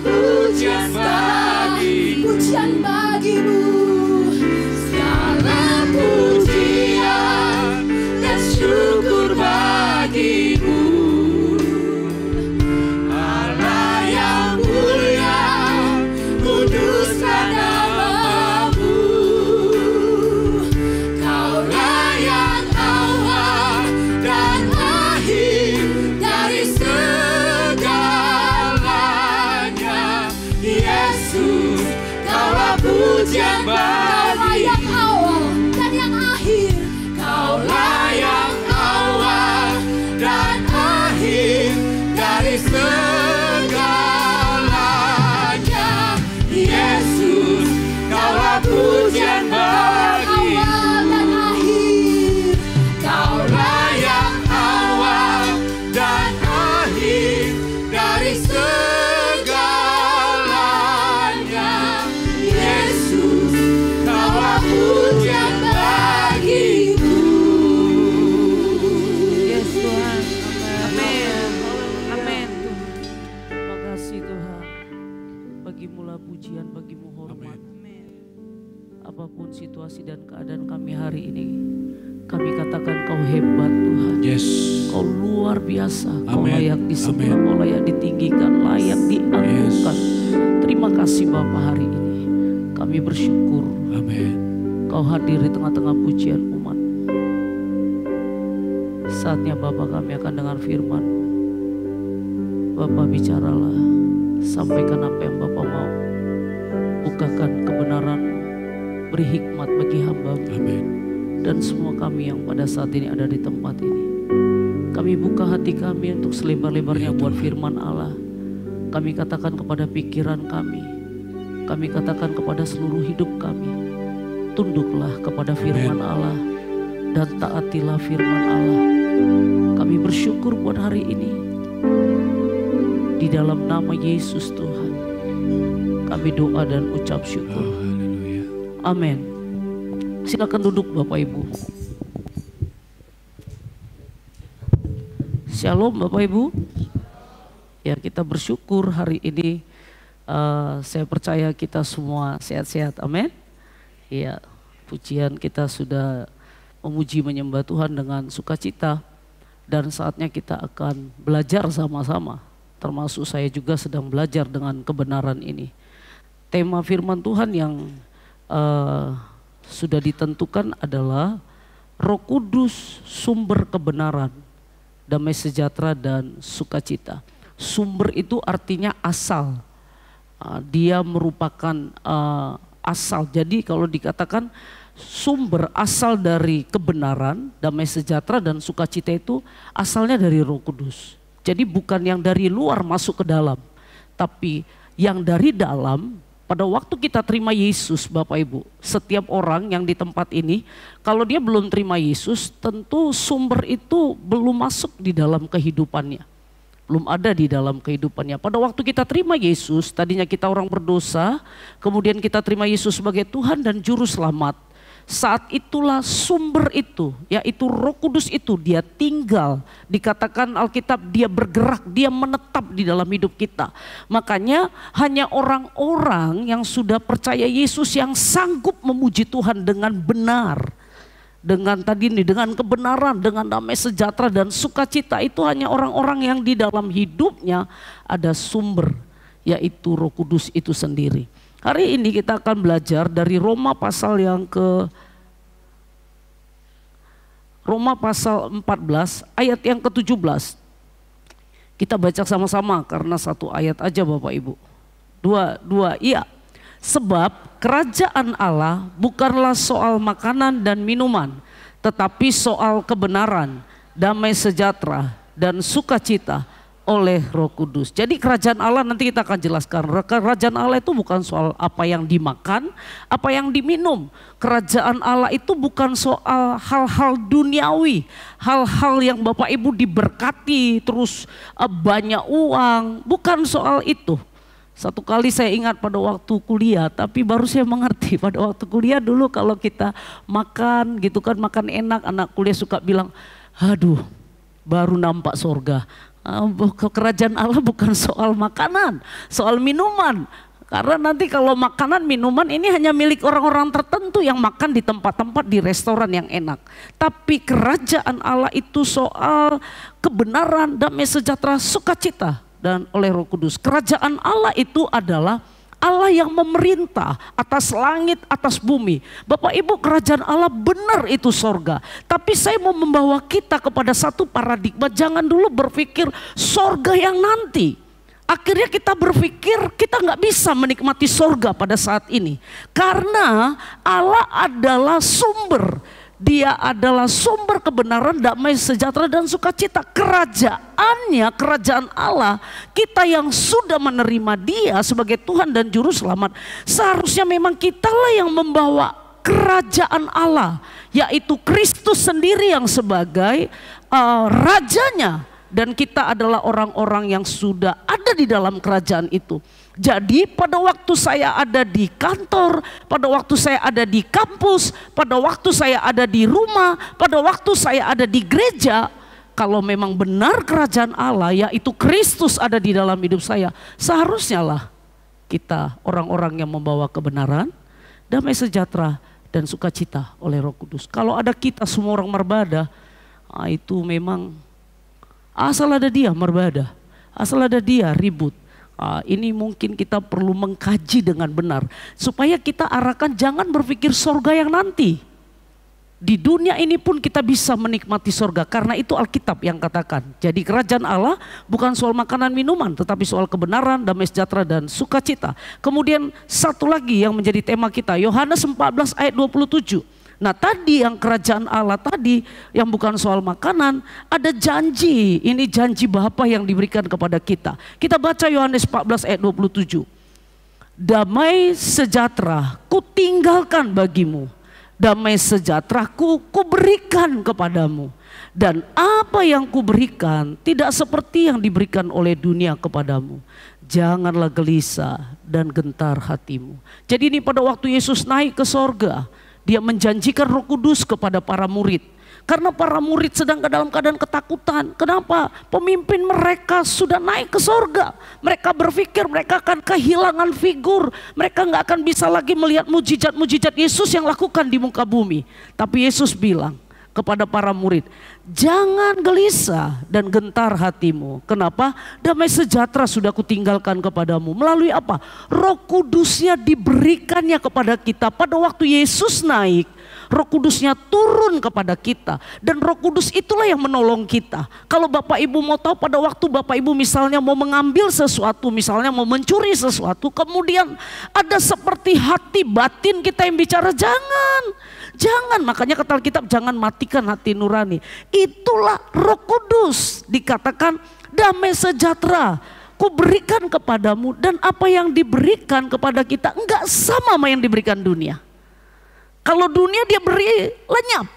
pujian bagimu, pujian bagimu, segala pujian dan syukur bagimu. Allah yang mulia, kuduslah namamu. Kaulah yang awal dan akhir dari segalanya. Yesus, kaulah pujian Kaulah bagimu. yang awal dan yang akhir. Kaulah yang awal dan akhir dari segalanya. Yesus, kaulah pujian bagimu. Awal dan akhir. Kaulah yang awal dan akhir dari segalanya. Yesus, kaulah pujian bagimu. Yes Tuhan, amin, amin. Terima kasih Tuhan, bagimulah pujian, bagimu hormat. Apapun situasi dan keadaan kami hari ini, kami katakan kau hebat Tuhan. Yes. Kau luar biasa, kau Amin. layak disembah, Amin. kau layak ditinggikan, layak diagungkan. Terima kasih Bapa hari ini, kami bersyukur Amin. kau hadir di tengah-tengah pujian umat. Saatnya Bapa kami akan dengar firman. Bapa bicaralah, sampaikan apa yang Bapa mau. Bukakan kebenaran, beri hikmat bagi hamba-Mu Amin. dan semua kami yang pada saat ini ada di tempat ini. Kami buka hati kami untuk selebar-lebarnya Ya, buat Tuhan. firman Allah. Kami katakan kepada pikiran kami katakan kepada seluruh hidup kami, tunduklah kepada firman Allah dan taatilah firman Allah. Kami bersyukur buat hari ini. Di dalam nama Yesus Tuhan, kami doa dan ucap syukur. Oh, haleluya. Amin. Silakan duduk Bapak Ibu. Shalom Bapak Ibu. Ya, kita bersyukur hari ini. Saya percaya kita semua sehat-sehat. Amin. Ya, pujian kita sudah memuji menyembah Tuhan dengan sukacita. Dan saatnya kita akan belajar sama-sama. Termasuk saya juga sedang belajar dengan kebenaran ini. Tema firman Tuhan yang sudah ditentukan adalah Roh Kudus sumber kebenaran, damai sejahtera dan sukacita. Sumber itu artinya asal. Dia merupakan asal. Jadi kalau dikatakan sumber asal dari kebenaran, damai sejahtera dan sukacita itu asalnya dari Roh Kudus. Jadi bukan yang dari luar masuk ke dalam, tapi yang dari dalam. Pada waktu kita terima Yesus Bapak Ibu, setiap orang yang di tempat ini, kalau dia belum terima Yesus, tentu sumber itu belum masuk di dalam kehidupannya. Belum ada di dalam kehidupannya. Pada waktu kita terima Yesus, tadinya kita orang berdosa, kemudian kita terima Yesus sebagai Tuhan dan Juru Selamat. Saat itulah sumber itu, yaitu Roh Kudus itu dia tinggal. Dikatakan Alkitab dia bergerak, dia menetap di dalam hidup kita. Makanya hanya orang-orang yang sudah percaya Yesus yang sanggup memuji Tuhan dengan benar. Dengan tadi ini, dengan kebenaran, dengan damai sejahtera dan sukacita, itu hanya orang-orang yang di dalam hidupnya ada sumber, yaitu Roh Kudus itu sendiri. Hari ini kita akan belajar dari Roma pasal 14 ayat yang ke-17. Kita baca sama-sama karena satu ayat aja Bapak Ibu. Dua, iya. Sebab kerajaan Allah bukanlah soal makanan dan minuman, tetapi soal kebenaran, damai sejahtera dan sukacita oleh Roh Kudus. Jadi kerajaan Allah nanti kita akan jelaskan. Kerajaan Allah itu bukan soal apa yang dimakan, apa yang diminum. Kerajaan Allah itu bukan soal hal-hal duniawi, hal-hal yang Bapak Ibu diberkati terus banyak uang, bukan soal itu. Satu kali saya ingat pada waktu kuliah, tapi baru saya mengerti pada waktu kuliah dulu kalau kita makan gitu kan, makan enak, anak kuliah suka bilang, aduh baru nampak sorga. Kerajaan Allah bukan soal makanan, soal minuman. Karena nanti kalau makanan minuman ini hanya milik orang-orang tertentu yang makan di tempat-tempat di restoran yang enak. Tapi kerajaan Allah itu soal kebenaran, damai sejahtera, sukacita dan oleh Roh Kudus. Kerajaan Allah itu adalah Allah yang memerintah atas langit, atas bumi. Bapak Ibu, kerajaan Allah benar itu sorga. Tapi saya mau membawa kita kepada satu paradigma. Jangan dulu berpikir sorga yang nanti. Akhirnya kita berpikir kita nggak bisa menikmati sorga pada saat ini. Karena Allah adalah sumber. Dia adalah sumber kebenaran, damai sejahtera dan sukacita. Kerajaannya, kerajaan Allah, kita yang sudah menerima Dia sebagai Tuhan dan Juru Selamat, seharusnya memang kitalah yang membawa kerajaan Allah, yaitu Kristus sendiri yang sebagai rajanya. Dan kita adalah orang-orang yang sudah ada di dalam kerajaan itu. Jadi pada waktu saya ada di kantor, pada waktu saya ada di kampus, pada waktu saya ada di rumah, pada waktu saya ada di gereja, kalau memang benar kerajaan Allah, yaitu Kristus ada di dalam hidup saya, seharusnya lah kita orang-orang yang membawa kebenaran, damai sejahtera dan sukacita oleh Roh Kudus. Kalau ada kita semua orang merbada, itu memang asal ada dia merbada, asal ada dia ribut. Ini mungkin kita perlu mengkaji dengan benar. Supaya kita arahkan jangan berpikir sorga yang nanti. Di dunia ini pun kita bisa menikmati sorga. Karena itu Alkitab yang katakan. Jadi kerajaan Allah bukan soal makanan minuman. Tetapi soal kebenaran, damai sejahtera dan sukacita. Kemudian satu lagi yang menjadi tema kita. Yohanes 14 ayat 27. Nah tadi yang kerajaan Allah tadi yang bukan soal makanan, ada janji, ini janji Bapa yang diberikan kepada kita. Kita baca Yohanes 14 ayat 27. Damai sejahtera ku tinggalkan bagimu, damai sejahtera ku berikan kepadamu. Dan apa yang ku berikan tidak seperti yang diberikan oleh dunia kepadamu. Janganlah gelisah dan gentar hatimu. Jadi ini pada waktu Yesus naik ke sorga, Dia menjanjikan Roh Kudus kepada para murid. Karena para murid sedang dalam keadaan ketakutan. Kenapa? Pemimpin mereka sudah naik ke sorga. Mereka berpikir mereka akan kehilangan figur. Mereka nggak akan bisa lagi melihat mujizat-mujizat Yesus yang lakukan di muka bumi. Tapi Yesus bilang kepada para murid, jangan gelisah dan gentar hatimu. Kenapa? Damai sejahtera sudah kutinggalkan kepadamu. Melalui apa? Roh Kudusnya diberikannya kepada kita. Pada waktu Yesus naik, Roh Kudusnya turun kepada kita. Dan Roh Kudus itulah yang menolong kita. Kalau Bapak Ibu mau tahu, pada waktu Bapak Ibu misalnya mau mengambil sesuatu, misalnya mau mencuri sesuatu, kemudian ada seperti hati batin kita yang bicara, jangan, makanya kata Alkitab jangan matikan hati nurani. Itulah Roh Kudus, dikatakan damai sejahtera ku berikan kepadamu. Dan apa yang diberikan kepada kita enggak sama sama yang diberikan dunia. Kalau dunia dia beri lenyap,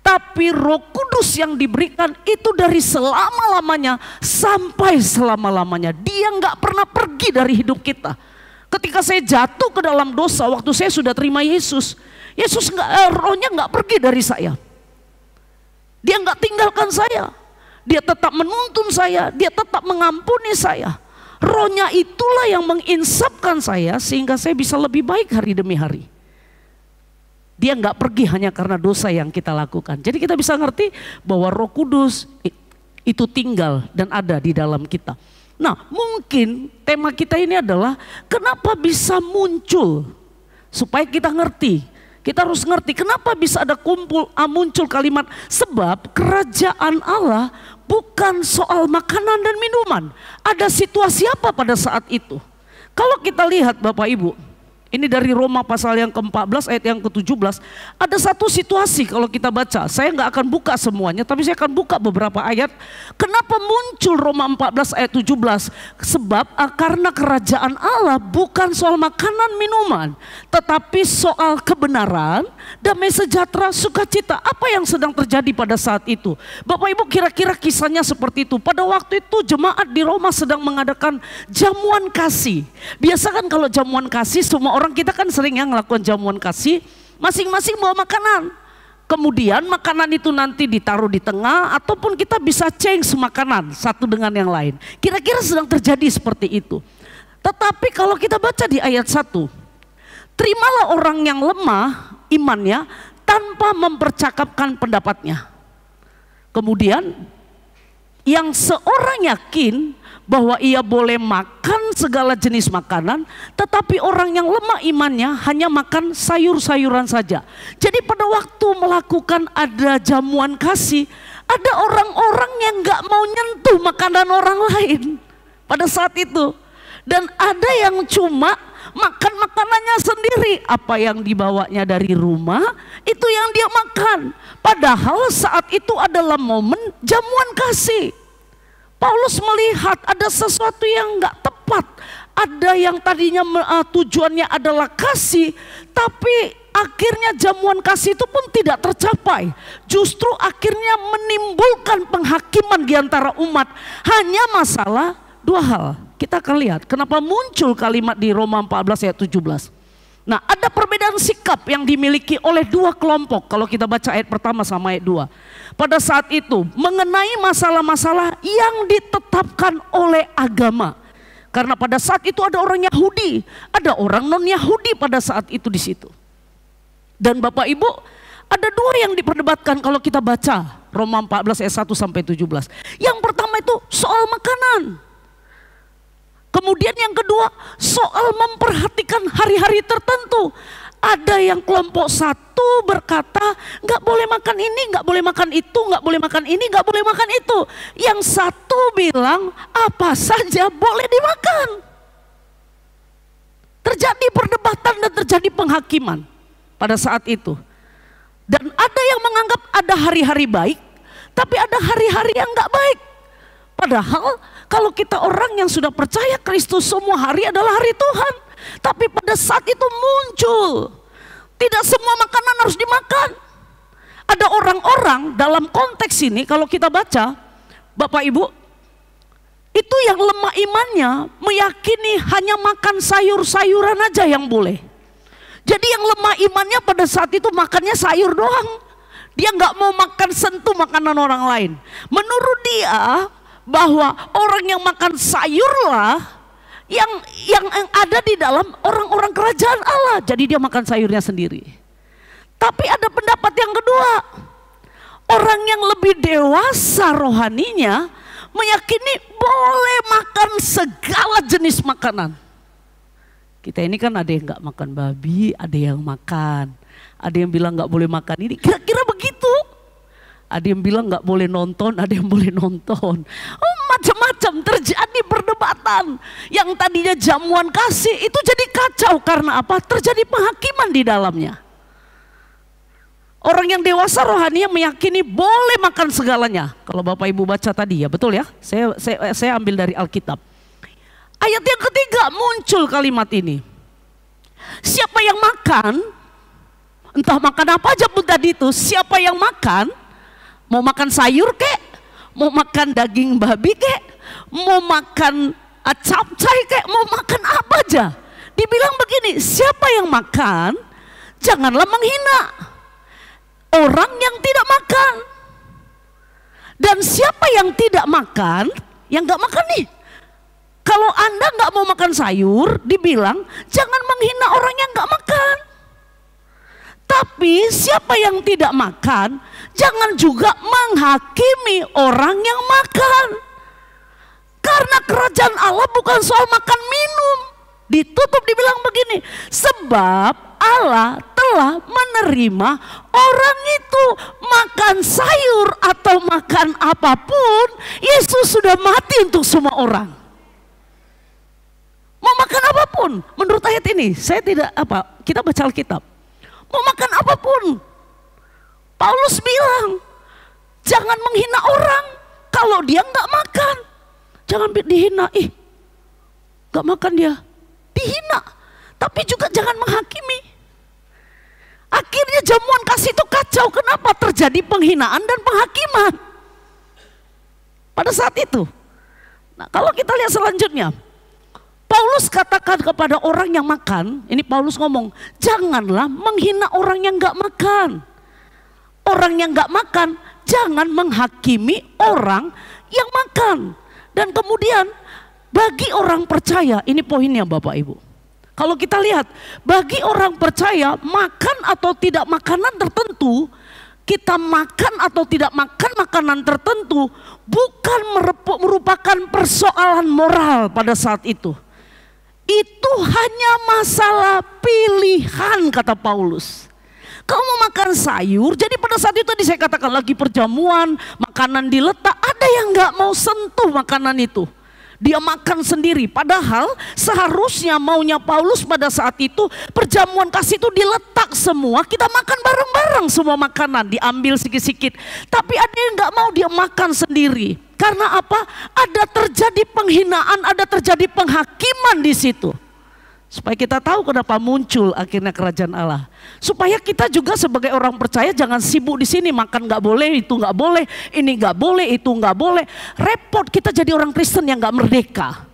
tapi Roh Kudus yang diberikan itu dari selama-lamanya sampai selama-lamanya. Dia enggak pernah pergi dari hidup kita. Ketika saya jatuh ke dalam dosa, waktu saya sudah terima Yesus, rohnya nggak pergi dari saya. Dia nggak tinggalkan saya. Dia tetap menuntun saya. Dia tetap mengampuni saya. Rohnya itulah yang menginsapkan saya sehingga saya bisa lebih baik hari demi hari. Dia nggak pergi hanya karena dosa yang kita lakukan. Jadi kita bisa ngerti bahwa Roh Kudus itu tinggal dan ada di dalam kita. Nah, mungkin tema kita ini adalah kenapa bisa muncul, supaya kita ngerti. Kita harus ngerti kenapa bisa ada muncul kalimat, sebab kerajaan Allah bukan soal makanan dan minuman. Ada situasi apa pada saat itu? Kalau kita lihat Bapak Ibu, ini dari Roma pasal yang ke-14 ayat yang ke-17. Ada satu situasi kalau kita baca. Saya nggak akan buka semuanya, tapi saya akan buka beberapa ayat. Kenapa muncul Roma 14 ayat 17? Sebab karena kerajaan Allah bukan soal makanan minuman, tetapi soal kebenaran, damai sejahtera, sukacita. Apa yang sedang terjadi pada saat itu? Bapak Ibu, kira-kira kisahnya seperti itu. Pada waktu itu jemaat di Roma sedang mengadakan jamuan kasih. Biasa kan kalau jamuan kasih semua orang kita kan sering yang melakukan jamuan kasih, masing-masing bawa makanan. Kemudian makanan itu nanti ditaruh di tengah ataupun kita bisa change makanan satu dengan yang lain. Kira-kira sedang terjadi seperti itu. Tetapi kalau kita baca di ayat 1, terimalah orang yang lemah imannya tanpa mempercakapkan pendapatnya. Kemudian yang seorang yakin bahwa ia boleh makan segala jenis makanan, tetapi orang yang lemah imannya hanya makan sayur-sayuran saja. Jadi pada waktu melakukan ada jamuan kasih, ada orang-orang yang gak mau nyentuh makanan orang lain pada saat itu. Dan ada yang cuma makan makanannya sendiri, apa yang dibawanya dari rumah itu yang dia makan. Padahal saat itu adalah momen jamuan kasih. Paulus melihat ada sesuatu yang gak tepat. Ada yang tadinya tujuannya adalah kasih, tapi akhirnya jamuan kasih itu pun tidak tercapai. Justru akhirnya menimbulkan penghakiman di antara umat. Hanya masalah dua hal. Kita akan lihat kenapa muncul kalimat di Roma 14 ayat 17. Nah, ada perbedaan sikap yang dimiliki oleh dua kelompok kalau kita baca ayat pertama sama ayat 2. Pada saat itu mengenai masalah-masalah yang ditetapkan oleh agama. Karena pada saat itu ada orang Yahudi, ada orang non-Yahudi pada saat itu di situ. Dan Bapak Ibu, ada dua yang diperdebatkan kalau kita baca Roma 14 ayat 1 sampai 17. Yang pertama itu soal makanan. Kemudian yang kedua soal memperhatikan hari-hari tertentu. Ada yang kelompok satu berkata nggak boleh makan ini, nggak boleh makan itu, nggak boleh makan ini, nggak boleh makan itu. Yang satu bilang apa saja boleh dimakan. Terjadi perdebatan dan terjadi penghakiman pada saat itu. Dan ada yang menganggap ada hari-hari baik, tapi ada hari-hari yang nggak baik. Padahal kalau kita orang yang sudah percaya Kristus, semua hari adalah hari Tuhan. Tapi pada saat itu muncul, tidak semua makanan harus dimakan. Ada orang-orang dalam konteks ini kalau kita baca, Bapak Ibu, itu yang lemah imannya meyakini hanya makan sayur-sayuran aja yang boleh. Jadi yang lemah imannya pada saat itu makannya sayur doang. Dia nggak mau makan sentuh makanan orang lain. Menurut dia, bahwa orang yang makan sayurlah yang ada di dalam orang-orang kerajaan Allah. Jadi dia makan sayurnya sendiri. Tapi ada pendapat yang kedua. Orang yang lebih dewasa rohaninya meyakini boleh makan segala jenis makanan. Kita ini kan ada yang gak makan babi, ada yang makan. Ada yang bilang gak boleh makan ini, kira-kira begitu. Ada yang bilang nggak boleh nonton, ada yang boleh nonton. Oh, macam-macam terjadi perdebatan. Yang tadinya jamuan kasih itu jadi kacau karena apa? Terjadi penghakiman di dalamnya. Orang yang dewasa rohaninya meyakini boleh makan segalanya. Kalau Bapak Ibu baca tadi ya, betul ya? Saya ambil dari Alkitab. Ayat yang ketiga muncul kalimat ini. Siapa yang makan, entah makan apa aja pun tadi itu, siapa yang makan, mau makan sayur kek, mau makan daging babi kek, mau makan capcay kek, mau makan apa aja. Dibilang begini, siapa yang makan, janganlah menghina orang yang tidak makan. Dan siapa yang tidak makan, yang gak makan nih. Kalau Anda gak mau makan sayur, dibilang jangan menghina orang yang gak makan. Tapi siapa yang tidak makan, jangan juga menghakimi orang yang makan. Karena kerajaan Allah bukan soal makan minum. Ditutup dibilang begini, sebab Allah telah menerima orang itu makan sayur atau makan apapun, Yesus sudah mati untuk semua orang. Mau makan apapun, menurut ayat ini, kita baca Alkitab. Mau makan apapun, Paulus bilang, jangan menghina orang kalau dia nggak makan. Jangan dihina, nggak makan dia, dihina. Tapi juga jangan menghakimi. Akhirnya jamuan kasih itu kacau. Kenapa? Terjadi penghinaan dan penghakiman pada saat itu. Nah, kalau kita lihat selanjutnya, Paulus katakan kepada orang yang makan, ini Paulus ngomong, janganlah menghina orang yang gak makan. orang yang gak makan, jangan menghakimi orang yang makan. Dan kemudian bagi orang percaya, ini poinnya Bapak Ibu. Kalau kita lihat, bagi orang percaya makan atau tidak makanan tertentu, kita makan atau tidak makan makanan tertentu bukan merupakan persoalan moral pada saat itu. Itu hanya masalah pilihan, kata Paulus. Kau mau makan sayur, jadi pada saat itu tadi saya katakan lagi perjamuan, makanan diletak, ada yang gak mau sentuh makanan itu. Dia makan sendiri, padahal seharusnya maunya Paulus pada saat itu perjamuan kasih itu diletak semua, kita makan bareng-bareng semua makanan, diambil sikit-sikit. Tapi ada yang gak mau, dia makan sendiri. Karena apa? Ada terjadi penghinaan, ada terjadi penghakiman di situ. Supaya kita tahu kenapa muncul akhirnya kerajaan Allah. Supaya kita juga sebagai orang percaya jangan sibuk di sini, makan nggak boleh, itu nggak boleh, ini nggak boleh, itu nggak boleh. Repot kita jadi orang Kristen yang nggak merdeka.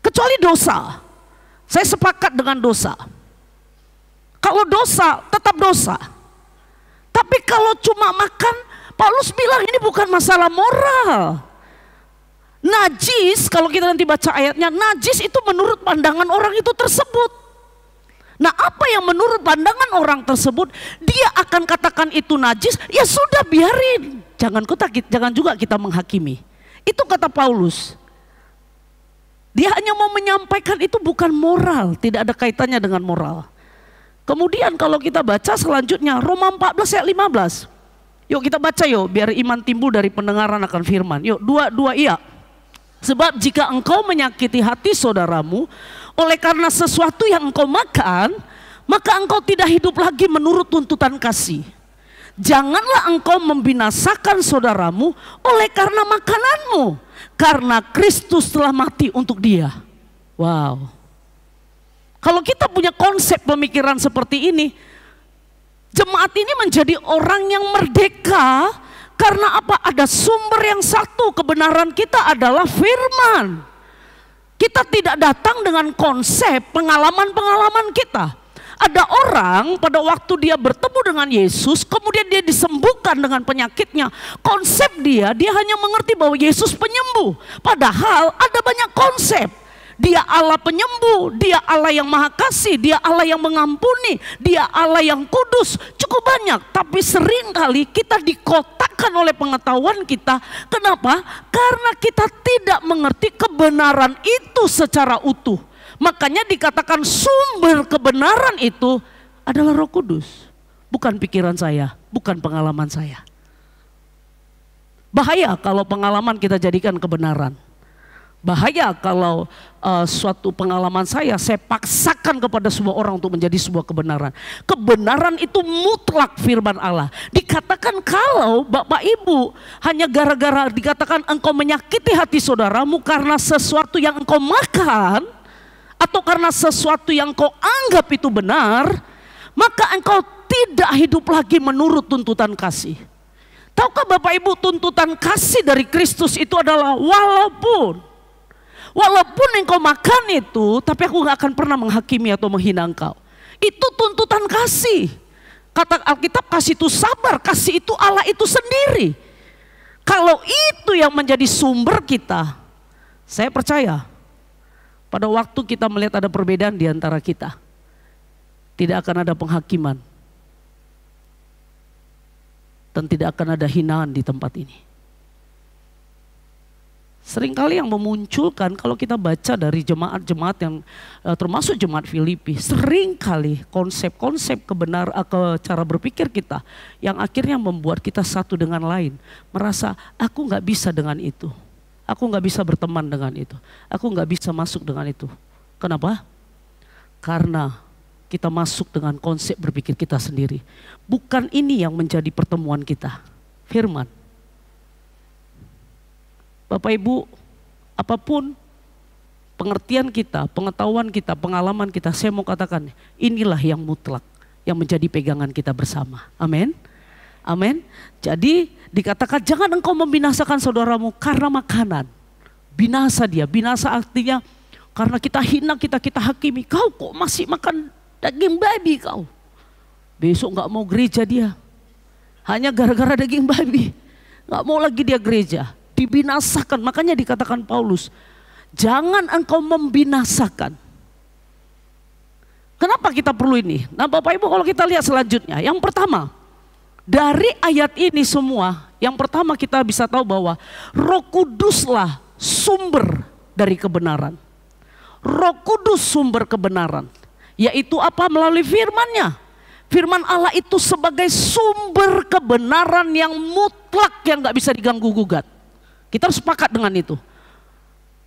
Kecuali dosa. Saya sepakat dengan dosa. Kalau dosa tetap dosa. Tapi kalau cuma makan, Paulus bilang ini bukan masalah moral. Najis, kalau kita nanti baca ayatnya, najis itu menurut pandangan orang itu tersebut. Nah, apa yang menurut pandangan orang tersebut, dia akan katakan itu najis, ya sudah biarin. Jangan juga kita menghakimi. Itu kata Paulus. Dia hanya mau menyampaikan itu bukan moral, tidak ada kaitannya dengan moral. Kemudian kalau kita baca selanjutnya, Roma 14 ayat 15. Yuk kita baca yuk, biar iman timbul dari pendengaran akan firman. Yuk, dua iya. Sebab jika engkau menyakiti hati saudaramu oleh karena sesuatu yang engkau makan, maka engkau tidak hidup lagi menurut tuntutan kasih. Janganlah engkau membinasakan saudaramu oleh karena makananmu, karena Kristus telah mati untuk dia. Wow. Kalau kita punya konsep pemikiran seperti ini, jemaat ini menjadi orang yang merdeka. Karena apa? Ada sumber yang satu, kebenaran kita adalah firman. Kita tidak datang dengan konsep pengalaman-pengalaman kita. Ada orang pada waktu dia bertemu dengan Yesus, kemudian dia disembuhkan dengan penyakitnya. Konsep dia hanya mengerti bahwa Yesus penyembuh. Padahal ada banyak konsep. Dia Allah penyembuh, dia Allah yang maha kasih, dia Allah yang mengampuni, dia Allah yang kudus. Cukup banyak, tapi seringkali kita dikotakkan oleh pengetahuan kita. Kenapa? Karena kita tidak mengerti kebenaran itu secara utuh. Makanya dikatakan sumber kebenaran itu adalah Roh Kudus. Bukan pikiran saya, bukan pengalaman saya. Bahaya kalau pengalaman kita jadikan kebenaran. Bahaya kalau suatu pengalaman saya paksakan kepada semua orang untuk menjadi sebuah kebenaran. Kebenaran itu mutlak firman Allah. Dikatakan kalau Bapak Ibu hanya gara-gara dikatakan engkau menyakiti hati saudaramu karena sesuatu yang engkau makan, atau karena sesuatu yang engkau anggap itu benar, maka engkau tidak hidup lagi menurut tuntutan kasih. Tahukah Bapak Ibu, tuntutan kasih dari Kristus itu adalah walaupun engkau makan itu, tapi aku gak akan pernah menghakimi atau menghina engkau. Itu tuntutan kasih. Kata Alkitab, kasih itu sabar, kasih itu Allah itu sendiri. Kalau itu yang menjadi sumber kita, saya percaya pada waktu kita melihat ada perbedaan di antara kita, tidak akan ada penghakiman. Dan tidak akan ada hinaan di tempat ini. Seringkali yang memunculkan kalau kita baca dari jemaat-jemaat yang termasuk jemaat Filipi, seringkali konsep-konsep cara berpikir kita yang akhirnya membuat kita satu dengan lain. Merasa aku gak bisa dengan itu, aku gak bisa berteman dengan itu, aku gak bisa masuk dengan itu. Kenapa? Karena kita masuk dengan konsep berpikir kita sendiri. Bukan ini yang menjadi pertemuan kita, firman. Bapak Ibu, apapun pengertian kita, pengetahuan kita, pengalaman kita, saya mau katakan inilah yang mutlak, yang menjadi pegangan kita bersama. Amin. Amin. Jadi dikatakan jangan engkau membinasakan saudaramu karena makanan. Binasa dia, binasa artinya karena kita hina, kita hakimi. Kau kok masih makan daging babi kau? Besok nggak mau gereja dia. Hanya gara-gara daging babi. Nggak mau lagi dia gereja. Dibinasakan. Makanya dikatakan Paulus, jangan engkau membinasakan. Kenapa kita perlu ini? Nah Bapak Ibu kalau kita lihat selanjutnya. Yang pertama, dari ayat ini semua, yang pertama kita bisa tahu bahwa Roh Kuduslah sumber dari kebenaran. Roh Kudus sumber kebenaran. Yaitu apa? Melalui firman-Nya. Firman Allah itu sebagai sumber kebenaran yang mutlak yang gak bisa diganggu gugat. Kita harus sepakat dengan itu.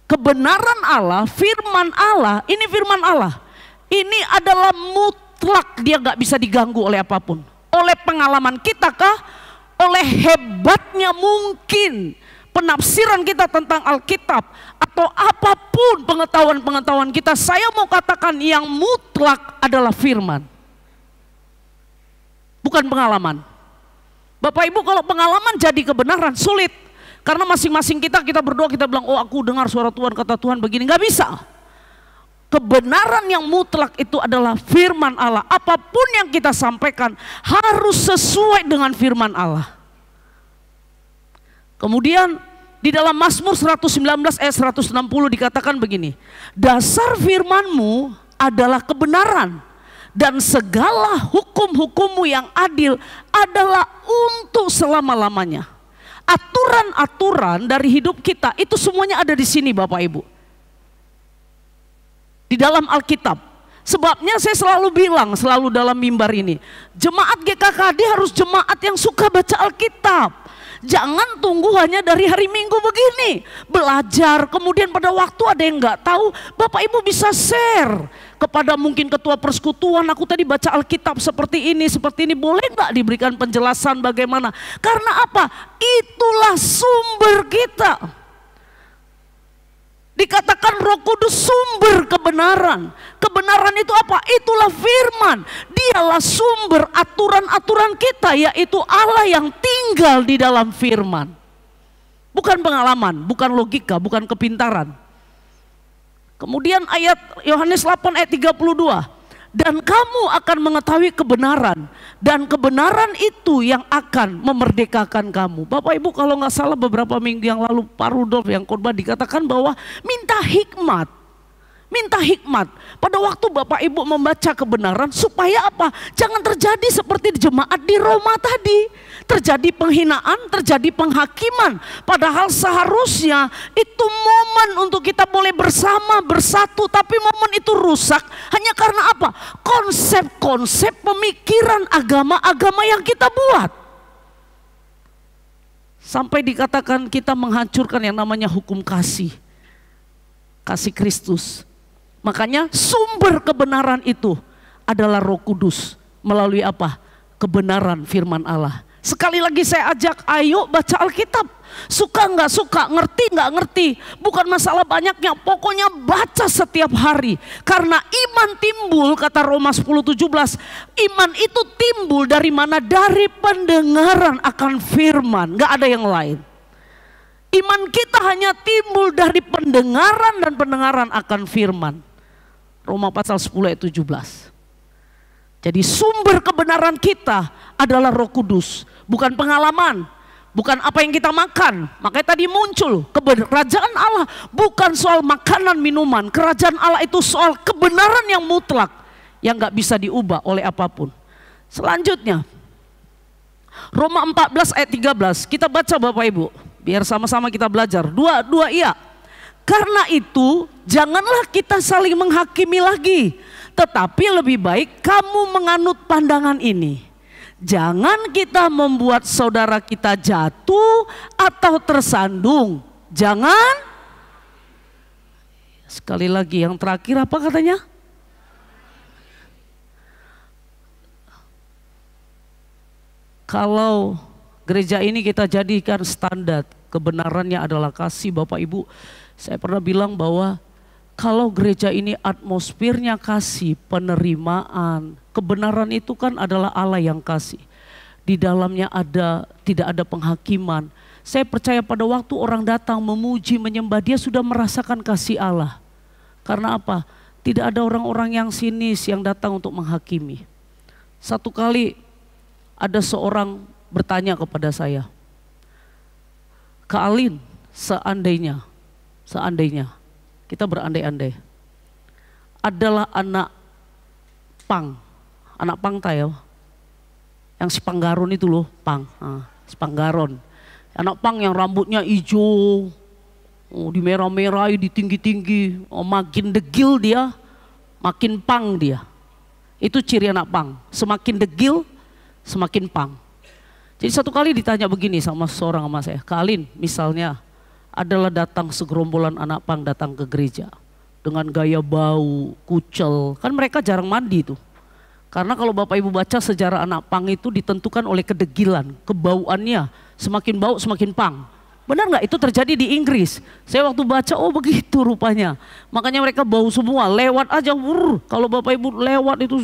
Kebenaran Allah, firman Allah, ini firman Allah. Ini adalah mutlak, dia gak bisa diganggu oleh apapun. Oleh pengalaman kita kah? Oleh hebatnya mungkin penafsiran kita tentang Alkitab. Atau apapun pengetahuan-pengetahuan kita. Saya mau katakan yang mutlak adalah firman. Bukan pengalaman. Bapak Ibu kalau pengalaman jadi kebenaran sulit. Karena masing-masing kita berdoa kita bilang, oh aku dengar suara Tuhan, kata Tuhan begini. Gak bisa. Kebenaran yang mutlak itu adalah firman Allah. Apapun yang kita sampaikan harus sesuai dengan firman Allah. Kemudian di dalam Mazmur 119 ayat 160 dikatakan begini. Dasar firman-Mu adalah kebenaran. Dan segala hukum-hukum-Mu yang adil adalah untuk selama-lamanya. Aturan-aturan dari hidup kita itu semuanya ada di sini Bapak Ibu. Di dalam Alkitab. Sebabnya saya selalu bilang, selalu dalam mimbar ini. Jemaat GKKD harus jemaat yang suka baca Alkitab. Jangan tunggu hanya dari hari Minggu begini. Belajar, kemudian pada waktu ada yang nggak tahu, Bapak Ibu bisa share kepada mungkin ketua persekutuan. Aku tadi baca Alkitab seperti ini, boleh nggak diberikan penjelasan bagaimana? Karena apa? Itulah sumber kita. Dikatakan Roh Kudus sumber kebenaran. Kebenaran itu apa? Itulah firman. Dialah sumber aturan-aturan kita, yaitu Allah yang tinggal di dalam firman. Bukan pengalaman, bukan logika, bukan kepintaran. Kemudian ayat Yohanes 8 ayat 32. Dan kamu akan mengetahui kebenaran. Dan kebenaran itu yang akan memerdekakan kamu. Bapak Ibu kalau nggak salah beberapa minggu yang lalu Pak Rudolf yang khotbah dikatakan bahwa minta hikmat. Minta hikmat. Pada waktu Bapak Ibu membaca kebenaran supaya apa? Jangan terjadi seperti jemaat di Roma tadi. Terjadi penghinaan, terjadi penghakiman. Padahal seharusnya itu momen untuk kita boleh bersama, bersatu. Tapi momen itu rusak hanya karena apa? Konsep-konsep pemikiran agama-agama yang kita buat. Sampai dikatakan kita menghancurkan yang namanya hukum kasih. Kasih Kristus. Makanya sumber kebenaran itu adalah Roh Kudus. Melalui apa? Kebenaran firman Allah. Sekali lagi saya ajak, ayo baca Alkitab. Suka nggak suka, ngerti nggak ngerti, bukan masalah banyaknya, pokoknya baca setiap hari. Karena iman timbul, kata Roma 10:17, iman itu timbul dari mana? Dari pendengaran akan firman, nggak ada yang lain. Iman kita hanya timbul dari pendengaran dan pendengaran akan firman. Roma pasal 10 ayat 17. Jadi sumber kebenaran kita adalah Roh Kudus, bukan pengalaman, bukan apa yang kita makan. Makanya tadi muncul kerajaan Allah bukan soal makanan minuman. Kerajaan Allah itu soal kebenaran yang mutlak yang gak bisa diubah oleh apapun. Selanjutnya Roma 14 ayat 13 kita baca Bapak Ibu, biar sama-sama kita belajar. Dua iya. Karena itu janganlah kita saling menghakimi lagi, tetapi lebih baik kamu menganut pandangan ini. Jangan kita membuat saudara kita jatuh atau tersandung. Jangan. Sekali lagi yang terakhir apa katanya? Kalau gereja ini kita jadikan standar kebenarannya adalah kasih, Bapak Ibu. Saya pernah bilang bahwa kalau gereja ini atmosfernya kasih, penerimaan, kebenaran itu kan adalah Allah yang kasih. Di dalamnya tidak ada penghakiman. Saya percaya pada waktu orang datang memuji, menyembah, dia sudah merasakan kasih Allah. Karena apa? Tidak ada orang-orang yang sinis yang datang untuk menghakimi. Satu kali ada seorang bertanya kepada saya, Kak Alin, seandainya kita berandai-andai adalah anak pang tayo, yang si Panggaron itu loh, si Panggaron, anak pang yang rambutnya hijau, di merah-merahi, di tinggi-tinggi, makin degil dia, makin pang dia. Itu ciri anak pang, semakin degil, semakin pang. Jadi satu kali ditanya begini sama seorang sama saya, Kak Alin, misalnya adalah datang segerombolan anak pang datang ke gereja dengan gaya bau, kucel, kan mereka jarang mandi tuh. Karena kalau Bapak Ibu baca sejarah anak pang itu ditentukan oleh kedegilan, kebauannya, semakin bau semakin pang. Benar nggak itu terjadi di Inggris? Saya waktu baca, oh begitu rupanya. Makanya mereka bau semua, lewat aja, kalau Bapak Ibu lewat itu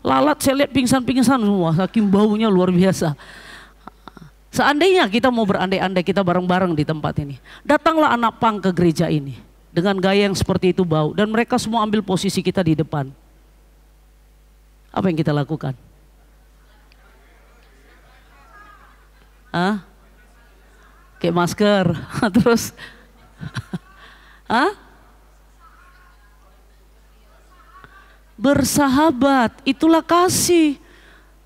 lalat saya lihat pingsan-pingsan semua, saking baunya luar biasa. Seandainya kita mau berandai-andai kita bareng-bareng di tempat ini, datanglah anak pang ke gereja ini dengan gaya yang seperti itu bau, dan mereka semua ambil posisi kita di depan. Apa yang kita lakukan? Kayak masker, terus, bersahabat, itulah kasih.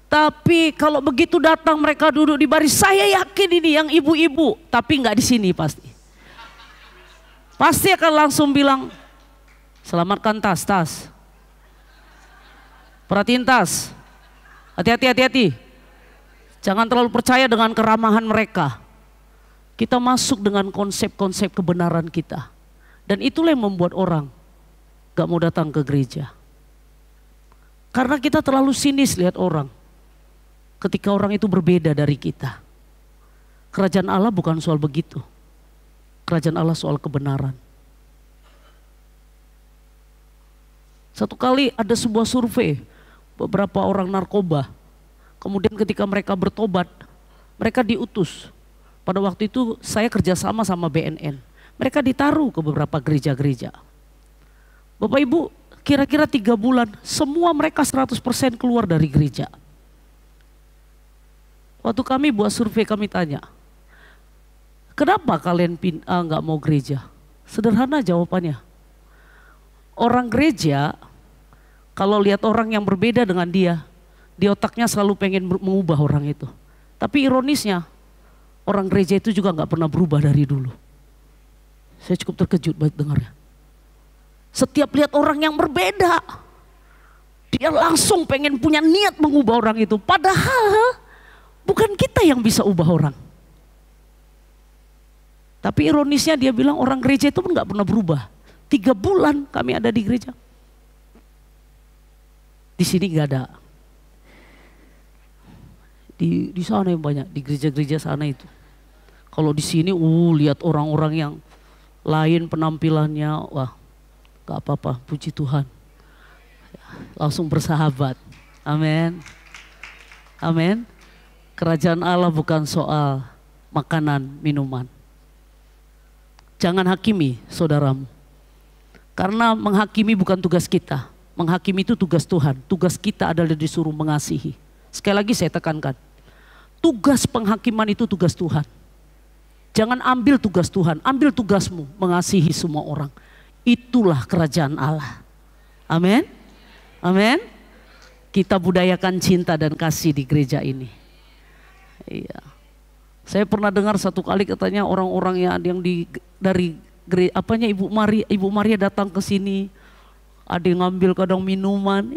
Tapi kalau begitu datang mereka duduk di baris, saya yakin ini yang ibu-ibu, tapi nggak di sini pasti. Pasti akan langsung bilang, selamatkan tas. Perhatiin tas, hati-hati. Jangan terlalu percaya dengan keramahan mereka. Kita masuk dengan konsep-konsep kebenaran kita. Dan itulah yang membuat orang gak mau datang ke gereja. Karena kita terlalu sinis lihat orang. Ketika orang itu berbeda dari kita. Kerajaan Allah bukan soal begitu. Kerajaan Allah soal kebenaran. Satu kali ada sebuah survei. Beberapa orang narkoba. Kemudian ketika mereka bertobat, mereka diutus. Pada waktu itu saya kerjasama sama BNN. Mereka ditaruh ke beberapa gereja-gereja. Bapak Ibu, kira-kira 3 bulan semua mereka 100% keluar dari gereja. Waktu kami buat survei kami tanya, kenapa kalian nggak mau gereja? Sederhana jawabannya. Orang gereja kalau lihat orang yang berbeda dengan dia, di otaknya selalu pengen mengubah orang itu. Tapi ironisnya, orang gereja itu juga nggak pernah berubah dari dulu. Saya cukup terkejut baik dengarnya. Setiap lihat orang yang berbeda, dia langsung pengen punya niat mengubah orang itu. Padahal bukan kita yang bisa ubah orang. Tapi ironisnya dia bilang orang gereja itu pun nggak pernah berubah. 3 bulan kami ada di gereja. Di sini nggak ada. Di sana yang banyak, di gereja-gereja sana itu. Kalau di sini lihat orang-orang yang lain penampilannya, wah gak apa-apa, puji Tuhan. Langsung bersahabat. Amin. Amin. Kerajaan Allah bukan soal makanan, minuman. Jangan hakimi saudaramu. Karena menghakimi bukan tugas kita. Menghakimi itu tugas Tuhan. Tugas kita adalah disuruh mengasihi. Sekali lagi saya tekankan. Tugas penghakiman itu tugas Tuhan. Jangan ambil tugas Tuhan, ambil tugasmu mengasihi semua orang. Itulah kerajaan Allah. Amin. Amin. Kita budayakan cinta dan kasih di gereja ini. Iya. Saya pernah dengar satu kali katanya orang-orang yang dari Ibu Maria datang ke sini, ada yang ngambil kadang minuman.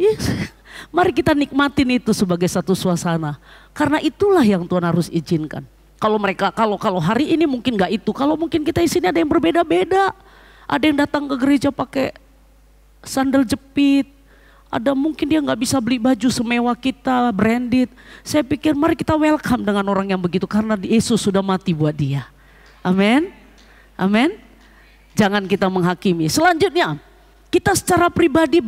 Mari kita nikmatin itu sebagai satu suasana. Karena itulah yang Tuhan harus izinkan. Kalau hari ini mungkin nggak itu, kalau mungkin kita di sini ada yang berbeda-beda. Ada yang datang ke gereja pakai sandal jepit, ada mungkin dia nggak bisa beli baju semewah kita, branded. Saya pikir mari kita welcome dengan orang yang begitu karena Yesus sudah mati buat dia. Amin, amin. Jangan kita menghakimi. Selanjutnya, kita secara pribadi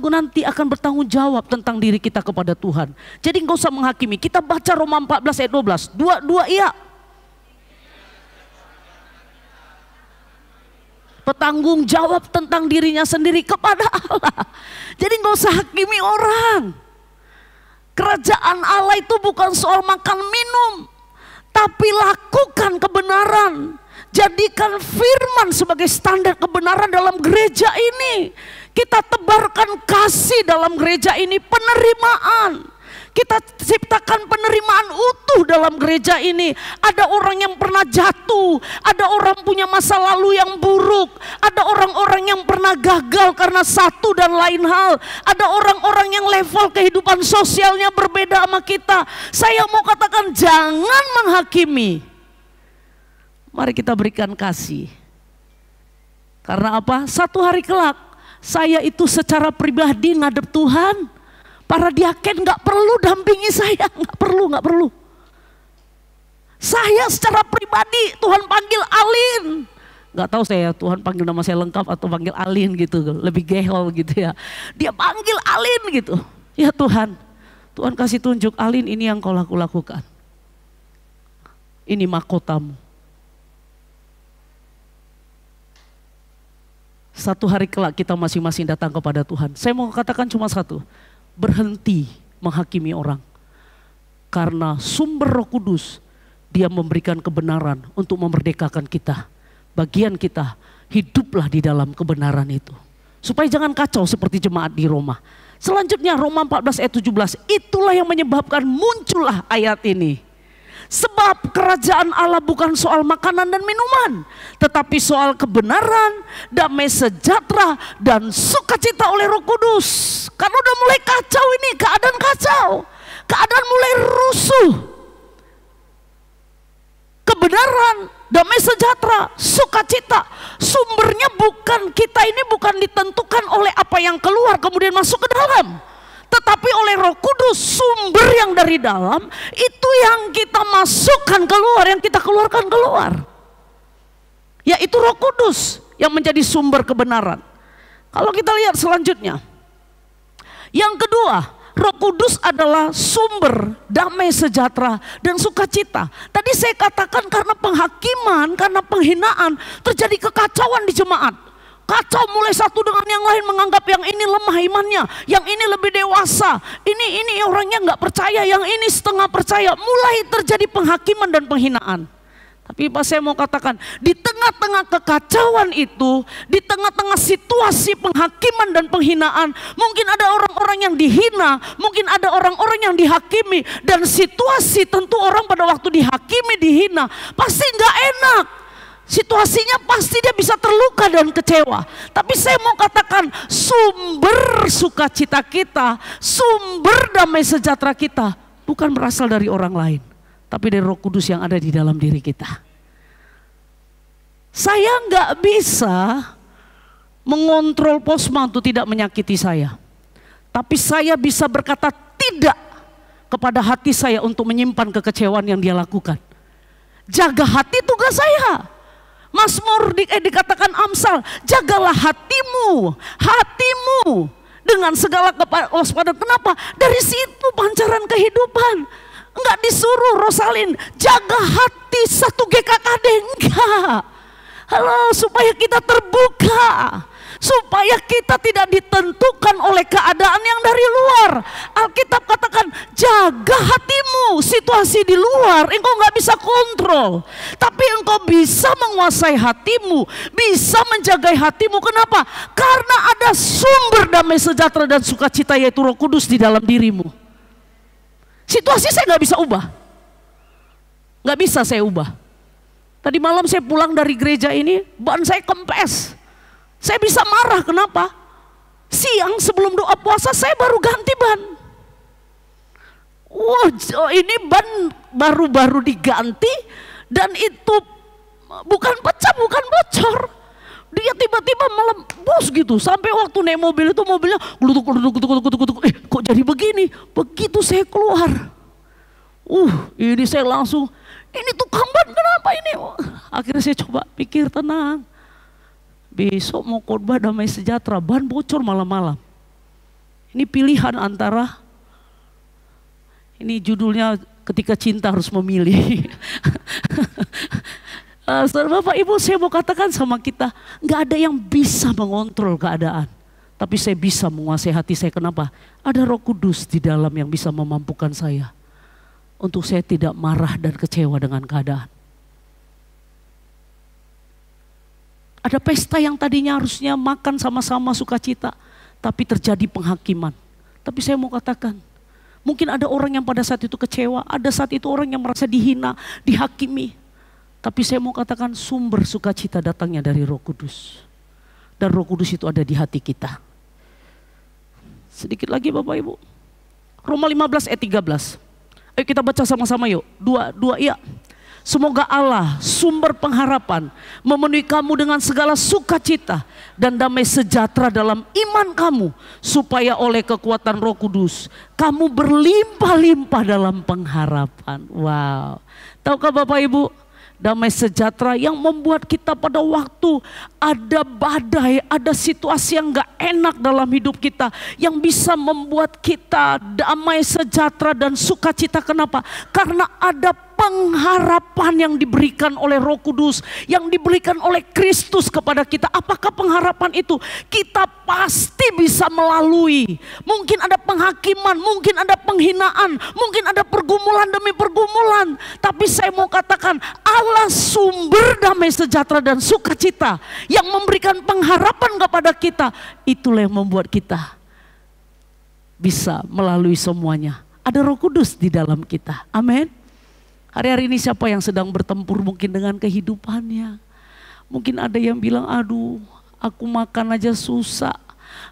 nanti akan bertanggung jawab tentang diri kita kepada Tuhan. Jadi nggak usah menghakimi. Kita baca Roma 14 ayat 12. Dua iya. Bertanggung jawab tentang dirinya sendiri kepada Allah. Jadi nggak usah hakimi orang. Kerajaan Allah itu bukan soal makan minum, tapi lakukan kebenaran. Jadikan firman sebagai standar kebenaran dalam gereja ini. Kita tebarkan kasih dalam gereja ini, penerimaan. Kita ciptakan penerimaan utuh dalam gereja ini. Ada orang yang pernah jatuh, ada orang punya masa lalu yang buruk, ada orang-orang yang pernah gagal karena satu dan lain hal, ada orang-orang yang level kehidupan sosialnya berbeda sama kita. Saya mau katakan, jangan menghakimi. Mari kita berikan kasih. Karena apa? Satu hari kelak saya itu secara pribadi ngadep Tuhan. Para diaken gak perlu dampingi saya, gak perlu. Saya secara pribadi Tuhan panggil Alin. Gak tahu saya Tuhan panggil nama saya lengkap atau panggil Alin gitu, lebih gehol gitu ya. Dia panggil Alin gitu. Ya Tuhan kasih tunjuk, Alin ini yang kau lakukan. Ini mahkotamu. Satu hari kelak kita masing-masing datang kepada Tuhan. Saya mau katakan cuma satu. Berhenti menghakimi orang. Karena sumber Roh Kudus, Dia memberikan kebenaran untuk memerdekakan kita. Bagian kita, hiduplah di dalam kebenaran itu. Supaya jangan kacau seperti jemaat di Roma. Selanjutnya Roma 14 ayat 17. Itulah yang menyebabkan muncullah ayat ini. Sebab kerajaan Allah bukan soal makanan dan minuman, tetapi soal kebenaran, damai sejahtera, dan sukacita oleh Roh Kudus. Karena udah mulai kacau ini, keadaan kacau. Keadaan mulai rusuh. Kebenaran, damai sejahtera, sukacita. Sumbernya bukan, kita ini bukan ditentukan oleh apa yang keluar kemudian masuk ke dalam. Tetapi oleh Roh Kudus, sumber yang dari dalam itu yang kita masukkan keluar, yang kita keluarkan keluar. Yaitu Roh Kudus yang menjadi sumber kebenaran. Kalau kita lihat selanjutnya, yang kedua, Roh Kudus adalah sumber damai sejahtera dan sukacita. Tadi saya katakan karena penghakiman, karena penghinaan terjadi kekacauan di jemaat. Kacau, mulai satu dengan yang lain menganggap yang ini lemah imannya, yang ini lebih dewasa, ini orangnya nggak percaya, yang ini setengah percaya. Mulai terjadi penghakiman dan penghinaan. Tapi Pak, saya mau katakan, di tengah-tengah kekacauan itu, di tengah-tengah situasi penghakiman dan penghinaan, mungkin ada orang-orang yang dihina, mungkin ada orang-orang yang dihakimi, dan situasi tentu orang pada waktu dihakimi, dihina, pasti nggak enak. Situasinya pasti dia bisa terluka dan kecewa. Tapi saya mau katakan, sumber sukacita kita, sumber damai sejahtera kita bukan berasal dari orang lain, tapi dari Roh Kudus yang ada di dalam diri kita. Saya nggak bisa mengontrol Posma untuk tidak menyakiti saya, tapi saya bisa berkata tidak kepada hati saya untuk menyimpan kekecewaan yang dia lakukan. Jaga hati tugas saya. Mazmur dikatakan Amsal, jagalah hatimu dengan segala kewaspadaan. Kenapa? Dari situ pancaran kehidupan. Enggak disuruh Rosalin jaga hati 1 GKKD, enggak. Halo, supaya kita terbuka, supaya kita tidak ditentukan oleh keadaan yang dari luar. Alkitab katakan, jaga hatimu. Situasi di luar engkau nggak bisa kontrol, tapi engkau bisa menguasai hatimu, bisa menjaga hatimu. Kenapa? Karena ada sumber damai sejahtera dan sukacita, yaitu Roh Kudus di dalam dirimu. Situasi saya nggak bisa ubah, nggak bisa saya ubah. Tadi malam saya pulang dari gereja ini, ban saya kempes. Saya bisa marah, kenapa? Siang sebelum doa puasa saya baru ganti ban. Wah, ini ban baru diganti dan itu bukan pecah, bukan bocor. Dia tiba-tiba melembus gitu, sampai waktu naik mobil itu mobilnya glutuk. Kok jadi begini? Begitu saya keluar, ini saya langsung, ini tukang ban kenapa ini? Akhirnya saya coba pikir tenang. Besok mau khotbah damai sejahtera, ban bocor malam-malam. Ini pilihan antara, ini judulnya ketika cinta harus memilih. Bapak Ibu, saya mau katakan sama kita, nggak ada yang bisa mengontrol keadaan. Tapi saya bisa menguasai hati saya. Kenapa? Ada Roh Kudus di dalam yang bisa memampukan saya untuk saya tidak marah dan kecewa dengan keadaan. Ada pesta yang tadinya harusnya makan sama-sama sukacita, tapi terjadi penghakiman. Tapi saya mau katakan, mungkin ada orang yang pada saat itu kecewa, ada saat itu orang yang merasa dihina, dihakimi. Tapi saya mau katakan sumber sukacita datangnya dari Roh Kudus. Dan Roh Kudus itu ada di hati kita. Sedikit lagi Bapak Ibu. Roma 15 ayat 13. Ayo kita baca sama-sama yuk. Dua iya. Semoga Allah sumber pengharapan memenuhi kamu dengan segala sukacita dan damai sejahtera dalam iman kamu. Supaya oleh kekuatan Roh Kudus kamu berlimpah-limpah dalam pengharapan. Wow. Tahukah Bapak Ibu? Damai sejahtera yang membuat kita pada waktu ada badai, ada situasi yang gak enak dalam hidup kita, yang bisa membuat kita damai sejahtera dan sukacita. Kenapa? Karena ada pengharapan yang diberikan oleh Roh Kudus, yang diberikan oleh Kristus kepada kita. Apakah pengharapan itu? Kita pasti bisa melalui. Mungkin ada penghakiman, mungkin ada penghinaan, mungkin ada pergumulan demi pergumulan. Tapi saya mau katakan, Allah sumber damai sejahtera dan sukacita yang memberikan pengharapan kepada kita. Itulah yang membuat kita bisa melalui semuanya. Ada Roh Kudus di dalam kita. Amin. Hari-hari ini siapa yang sedang bertempur mungkin dengan kehidupannya. Mungkin ada yang bilang, aduh aku makan aja susah.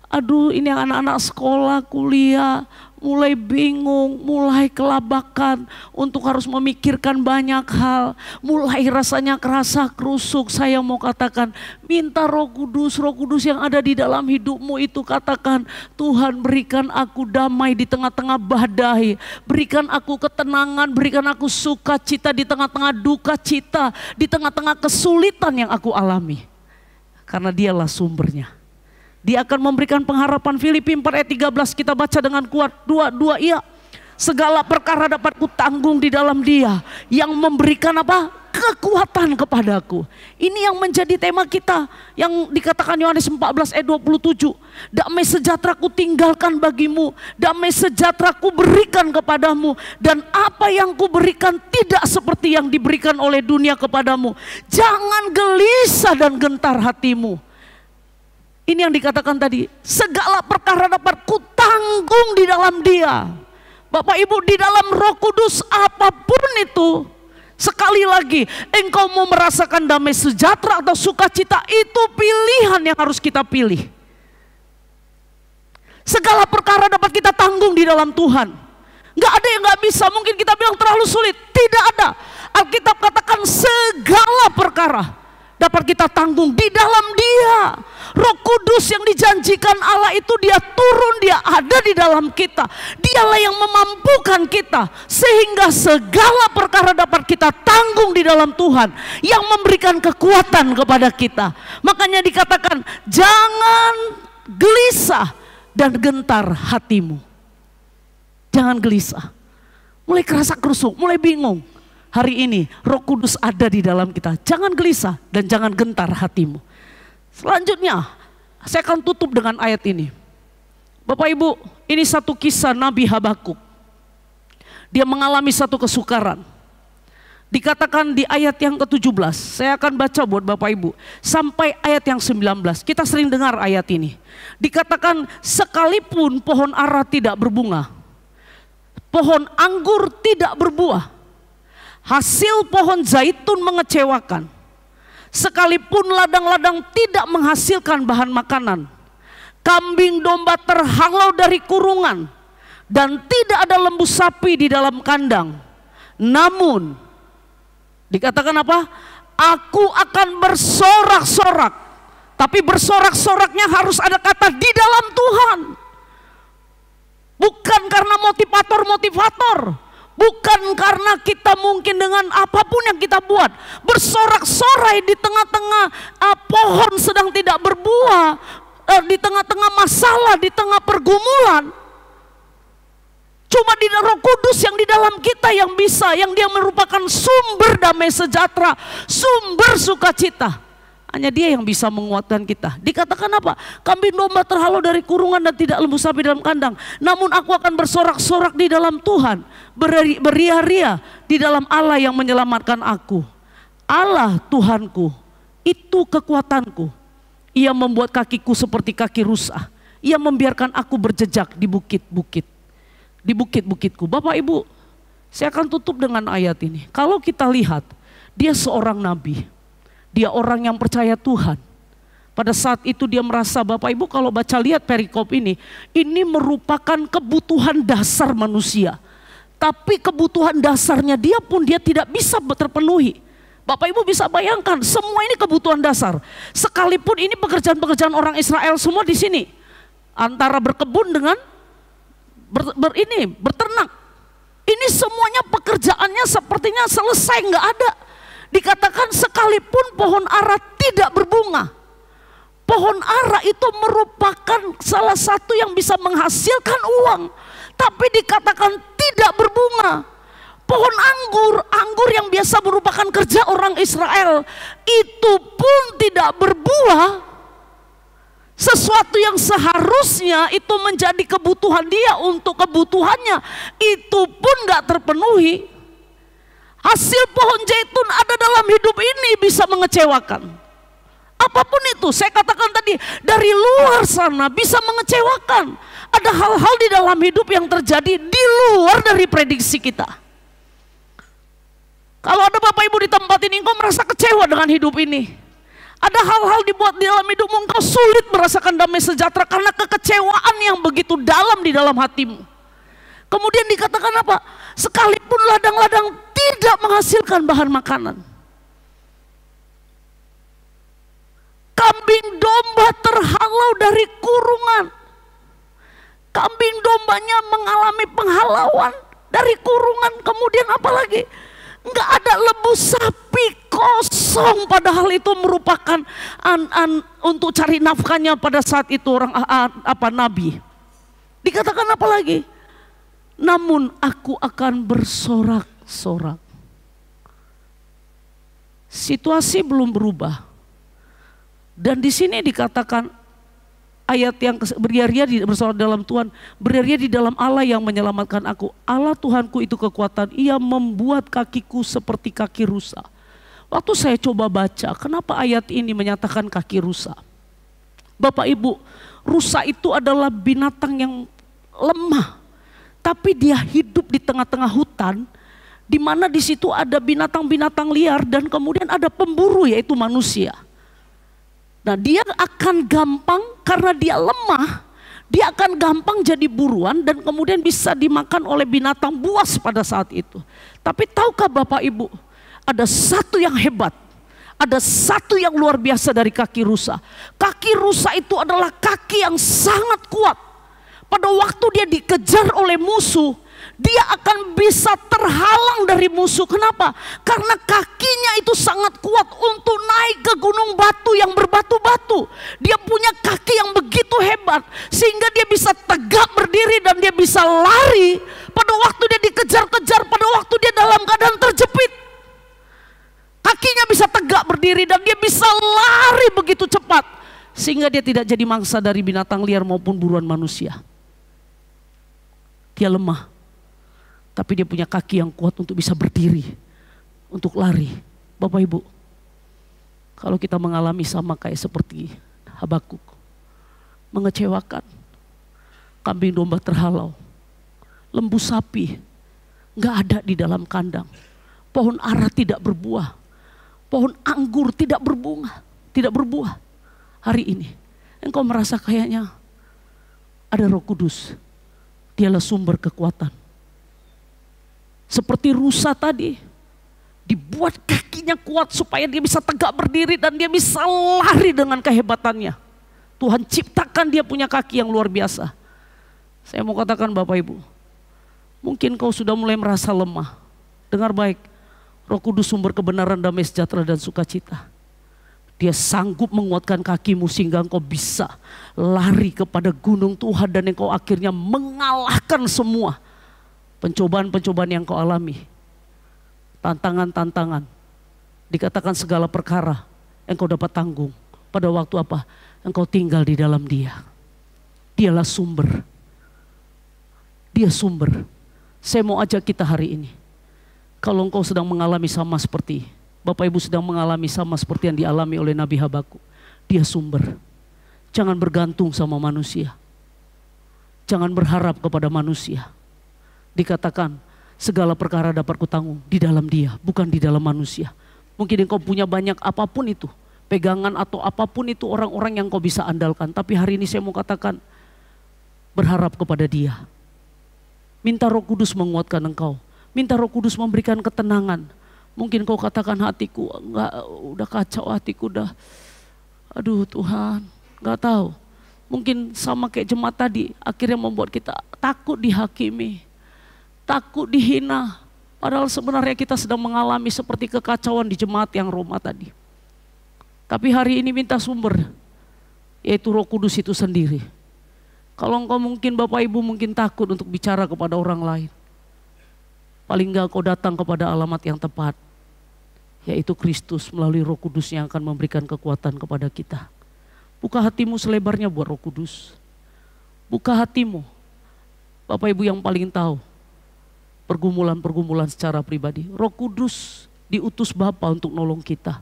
Aduh ini anak-anak sekolah, kuliah, mulai bingung, mulai kelabakan untuk harus memikirkan banyak hal. Mulai rasanya kerasa kerusuk. Saya mau katakan, minta Roh Kudus yang ada di dalam hidupmu itu. Katakan, Tuhan berikan aku damai di tengah-tengah badai. Berikan aku ketenangan, berikan aku sukacita di tengah-tengah duka cita. Di tengah-tengah kesulitan yang aku alami. Karena dialah sumbernya. Dia akan memberikan pengharapan. Filipi 4 ayat 13 kita baca dengan kuat. Dua iya. Segala perkara dapat kutanggung di dalam Dia yang memberikan apa? Kekuatan kepadaku. Ini yang menjadi tema kita yang dikatakan Yohanes 14 ayat 27. Damai sejahtera ku tinggalkan bagimu, damai sejahtera ku berikan kepadamu, dan apa yang ku berikan tidak seperti yang diberikan oleh dunia kepadamu. Jangan gelisah dan gentar hatimu. Ini yang dikatakan tadi, segala perkara dapat kutanggung di dalam Dia. Bapak Ibu, di dalam Roh Kudus apapun itu, sekali lagi engkau mau merasakan damai sejahtera atau sukacita, itu pilihan yang harus kita pilih. Segala perkara dapat kita tanggung di dalam Tuhan. Gak ada yang gak bisa. Mungkin kita bilang terlalu sulit, tidak ada. Alkitab katakan segala perkara dapat kita tanggung di dalam Dia. Roh Kudus yang dijanjikan Allah itu Dia turun, Dia ada di dalam kita. Dialah yang memampukan kita sehingga segala perkara dapat kita tanggung di dalam Tuhan yang memberikan kekuatan kepada kita. Makanya dikatakan jangan gelisah dan gentar hatimu. Jangan gelisah. Mulai kerasa kerusuk, mulai bingung. Hari ini Roh Kudus ada di dalam kita. Jangan gelisah dan jangan gentar hatimu. Selanjutnya saya akan tutup dengan ayat ini. Bapak Ibu, ini satu kisah Nabi Habakuk. Dia mengalami satu kesukaran. Dikatakan di ayat yang ke-17. Saya akan baca buat Bapak Ibu sampai ayat yang 19. Kita sering dengar ayat ini. Dikatakan sekalipun pohon ara tidak berbunga, pohon anggur tidak berbuah, hasil pohon zaitun mengecewakan, sekalipun ladang-ladang tidak menghasilkan bahan makanan, kambing domba terhalau dari kurungan, dan tidak ada lembu sapi di dalam kandang. Namun, dikatakan apa? Aku akan bersorak-sorak. Tapi bersorak-soraknya harus ada kata di dalam Tuhan. Bukan karena motivator-motivator. Bukan karena kita mungkin dengan apapun yang kita buat bersorak-sorai di tengah-tengah pohon sedang tidak berbuah, di tengah-tengah masalah, di tengah pergumulan. Cuma di Roh Kudus yang di dalam kita yang bisa, yang Dia merupakan sumber damai sejahtera, sumber sukacita. Hanya Dia yang bisa menguatkan kita. Dikatakan apa? Kambing domba terhalau dari kurungan dan tidak lembu sapi dalam kandang. Namun aku akan bersorak-sorak di dalam Tuhan. Beria-ria di dalam Allah yang menyelamatkan aku. Allah Tuhanku, itu kekuatanku. Ia membuat kakiku seperti kaki rusa. Ia membiarkan aku berjejak di bukit-bukit. Di bukit-bukitku. Bapak Ibu, saya akan tutup dengan ayat ini. Kalau kita lihat, dia seorang nabi. Dia orang yang percaya Tuhan. Pada saat itu dia merasa, Bapak Ibu kalau baca lihat perikop ini merupakan kebutuhan dasar manusia. Tapi kebutuhan dasarnya dia pun dia tidak bisa terpenuhi. Bapak Ibu bisa bayangkan, semua ini kebutuhan dasar. Sekalipun ini pekerjaan-pekerjaan orang Israel semua di sini. Antara berkebun dengan berternak. Ini semuanya pekerjaannya sepertinya selesai, nggak ada. Dikatakan sekalipun pohon ara tidak berbunga. Pohon ara itu merupakan salah satu yang bisa menghasilkan uang. Tapi dikatakan tidak berbunga. Pohon anggur yang biasa merupakan kerja orang Israel, itu pun tidak berbuah. Sesuatu yang seharusnya itu menjadi kebutuhan dia untuk kebutuhannya, itu pun gak terpenuhi. Hasil pohon zaitun ada dalam hidup ini bisa mengecewakan. Apapun itu, saya katakan tadi, dari luar sana bisa mengecewakan. Ada hal-hal di dalam hidup yang terjadi di luar dari prediksi kita. Kalau ada Bapak Ibu di tempat ini, engkau merasa kecewa dengan hidup ini. Ada hal-hal dibuat di dalam hidupmu, engkau sulit merasakan damai sejahtera karena kekecewaan yang begitu dalam di dalam hatimu. Kemudian dikatakan apa? Sekalipun ladang-ladang tidak menghasilkan bahan makanan. Kambing domba terhalau dari kurungan. Kambing dombanya mengalami penghalauan dari kurungan. Kemudian apa lagi? Enggak ada lembu sapi, kosong, padahal itu merupakan untuk cari nafkahnya pada saat itu orang nabi. Dikatakan apa lagi? Namun aku akan bersorak-sorak. Situasi belum berubah. Dan di sini dikatakan ayat yang beria-ria bersorak dalam Tuhan, beria-ria di dalam Allah yang menyelamatkan aku. Allah Tuhanku itu kekuatan, Ia membuat kakiku seperti kaki rusa. Waktu saya coba baca, kenapa ayat ini menyatakan kaki rusa? Bapak Ibu, rusa itu adalah binatang yang lemah, tapi dia hidup di tengah-tengah hutan, di mana di situ ada binatang-binatang liar dan kemudian ada pemburu yaitu manusia. Nah, dia akan gampang karena dia lemah, dia akan gampang jadi buruan dan kemudian bisa dimakan oleh binatang buas pada saat itu. Tapi tahukah Bapak Ibu, ada satu yang hebat, ada satu yang luar biasa dari kaki rusa. Kaki rusa itu adalah kaki yang sangat kuat. Pada waktu dia dikejar oleh musuh, dia akan bisa terhalang dari musuh. Kenapa? Karena kakinya itu sangat kuat untuk naik ke gunung batu yang berbatu-batu. Dia punya kaki yang begitu hebat sehingga dia bisa tegak berdiri dan dia bisa lari pada waktu dia dikejar-kejar, pada waktu dia dalam keadaan terjepit. Kakinya bisa tegak berdiri dan dia bisa lari begitu cepat sehingga dia tidak jadi mangsa dari binatang liar maupun buruan manusia. Dia lemah, tapi dia punya kaki yang kuat untuk bisa berdiri, untuk lari. Bapak Ibu, kalau kita mengalami sama kayak seperti Habakuk, mengecewakan, kambing domba terhalau, lembu sapi nggak ada di dalam kandang, pohon ara tidak berbuah, pohon anggur tidak berbunga, tidak berbuah. Hari ini engkau merasa kayaknya ada Roh Kudus, Dialah sumber kekuatan. Seperti rusa tadi, dibuat kakinya kuat supaya dia bisa tegak berdiri dan dia bisa lari dengan kehebatannya. Tuhan ciptakan dia punya kaki yang luar biasa. Saya mau katakan Bapak Ibu, mungkin kau sudah mulai merasa lemah. Dengar baik, Roh Kudus sumber kebenaran, damai sejahtera dan sukacita. Dia sanggup menguatkan kakimu sehingga engkau bisa lari kepada gunung Tuhan dan engkau akhirnya mengalahkan semua pencobaan-pencobaan yang kau alami. Tantangan-tantangan. Dikatakan segala perkara engkau dapat tanggung pada waktu apa? Engkau tinggal di dalam Dia. Dialah sumber. Dia sumber. Saya mau ajak kita hari ini. Kalau engkau sedang mengalami sama seperti Bapak Ibu sedang mengalami sama seperti yang dialami oleh Nabi Habakuk. Dia sumber. Jangan bergantung sama manusia. Jangan berharap kepada manusia. Dikatakan segala perkara dapat kutanggung di dalam Dia, bukan di dalam manusia. Mungkin engkau punya banyak apapun itu, pegangan atau apapun itu orang-orang yang kau bisa andalkan. Tapi hari ini saya mau katakan, berharap kepada Dia. Minta Roh Kudus menguatkan engkau. Minta Roh Kudus memberikan ketenangan. Mungkin kau katakan hatiku enggak, udah kacau, hatiku udah, aduh Tuhan, enggak tahu. Mungkin sama kayak jemaat tadi, akhirnya membuat kita takut dihakimi, takut dihina. Padahal sebenarnya kita sedang mengalami seperti kekacauan di jemaat yang Roma tadi. Tapi hari ini minta sumber, yaitu Roh Kudus itu sendiri. Kalau engkau mungkin Bapak Ibu mungkin takut untuk bicara kepada orang lain. Paling enggak kau datang kepada alamat yang tepat, yaitu Kristus melalui Roh Kudus yang akan memberikan kekuatan kepada kita. Buka hatimu selebarnya buat Roh Kudus. Buka hatimu. Bapak Ibu yang paling tahu pergumulan-pergumulan secara pribadi. Roh Kudus diutus Bapa untuk nolong kita.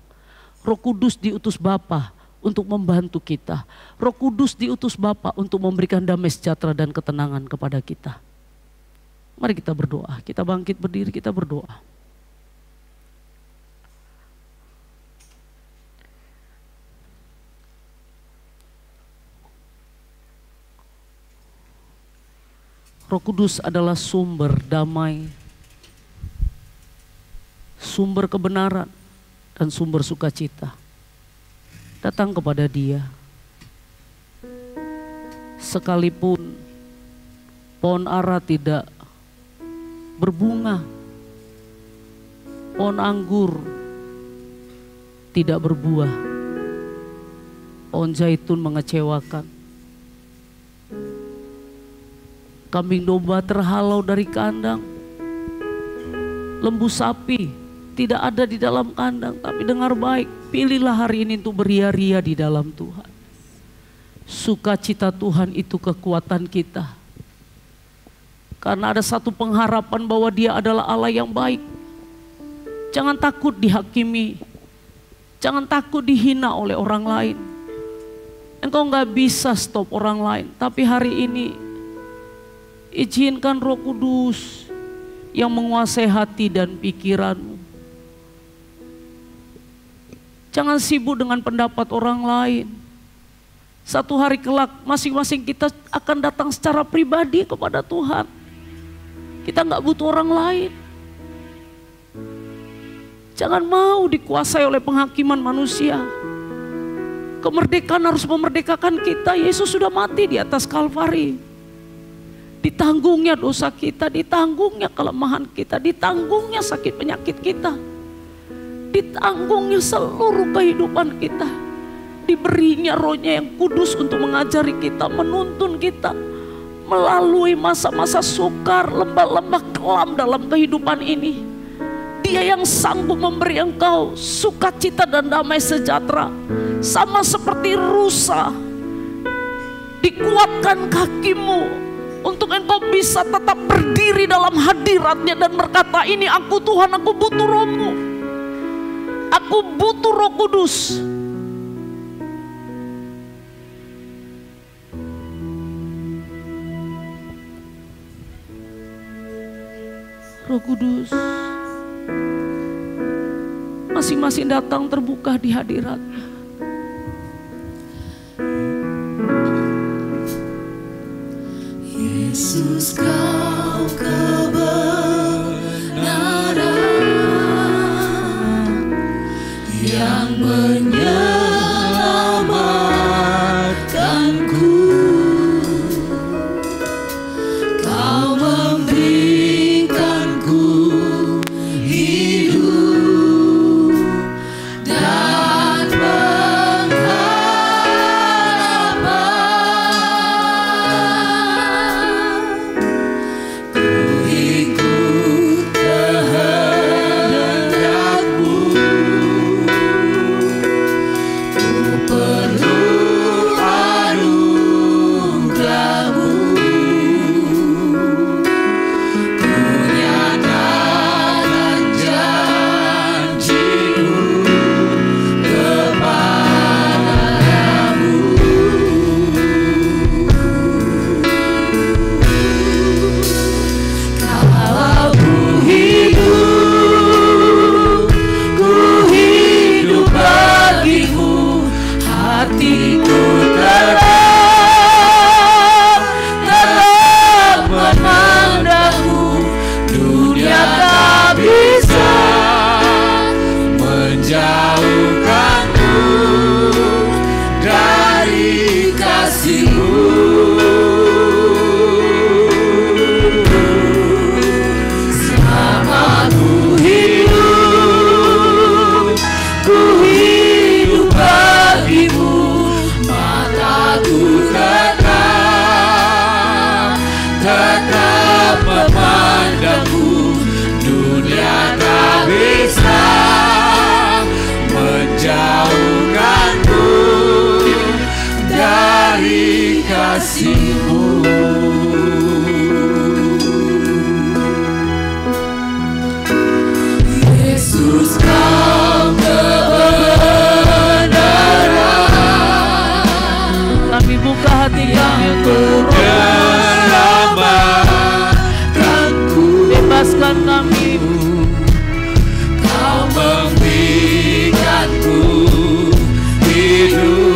Roh Kudus diutus Bapa untuk membantu kita. Roh Kudus diutus Bapa untuk memberikan damai sejahtera dan ketenangan kepada kita. Mari kita berdoa. Kita bangkit berdiri, kita berdoa. Roh Kudus adalah sumber damai, sumber kebenaran, dan sumber sukacita. Datang kepada Dia. Sekalipun pohon ara tidak berbunga, pohon anggur tidak berbuah, pohon zaitun mengecewakan, kambing domba terhalau dari kandang, lembu sapi tidak ada di dalam kandang. Tapi dengar baik, pilihlah hari ini untuk beria-ria di dalam Tuhan. Sukacita Tuhan itu kekuatan kita. Karena ada satu pengharapan bahwa Dia adalah Allah yang baik. Jangan takut dihakimi, jangan takut dihina oleh orang lain. Engkau gak bisa stop orang lain. Tapi hari ini izinkan Roh Kudus yang menguasai hati dan pikiranmu. Jangan sibuk dengan pendapat orang lain. Satu hari kelak masing-masing kita akan datang secara pribadi kepada Tuhan. Kita gak butuh orang lain. Jangan mau dikuasai oleh penghakiman manusia. Kemerdekaan harus memerdekakan kita. Yesus sudah mati di atas Kalvari. Ditanggungnya dosa kita, ditanggungnya kelemahan kita, ditanggungnya sakit penyakit kita, ditanggungnya seluruh kehidupan kita. Diberinya Roh-Nya yang kudus untuk mengajari kita, menuntun kita melalui masa-masa sukar, lembah-lembah kelam dalam kehidupan ini. Dia yang sanggup memberi engkau sukacita dan damai sejahtera. Sama seperti rusa, dikuatkan kakimu untuk engkau bisa tetap berdiri dalam hadirat-Nya dan berkata, ini aku Tuhan, aku butuh Roh-Mu. Aku butuh Roh Kudus. Roh Kudus, masing-masing datang terbuka di hadirat-Nya. Yesus, Kau kebenaran yang menyelamatkanku. Kau memberikanku hidup dan pengharapan. kasih-Mu. Yesus, Kau kebenaran. Kami buka hati kami untuk Menyelamatkanku. bebaskan kami. Kau memberikanku hidup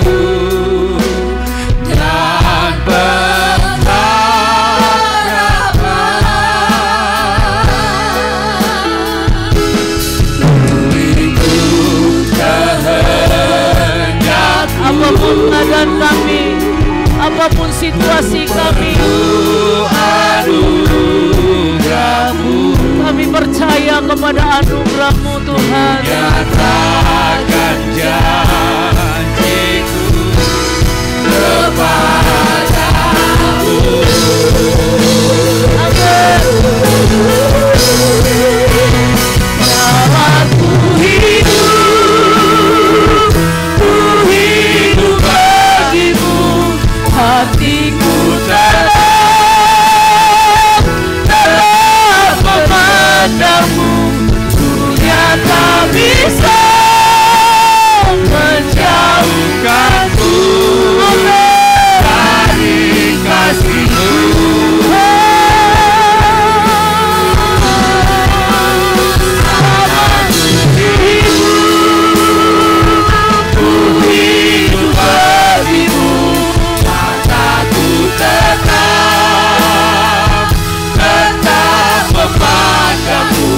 dan pengharapan. Berikut kehendak Apapun keadaan kami, apapun situasi kami, anugerah-Mu. kami percaya kepada anugerah-Mu Tuhan. Nyatakan janji-Ku kepadamu. Nyawaku hidup, ku hidup bagi-Mu. Hatiku tetap memandang-Mu. Dunia tak bisa menjauhkanku dari kasih-Mu. Ku hidup bagi-Mu. Mataku tetap memandang-Mu.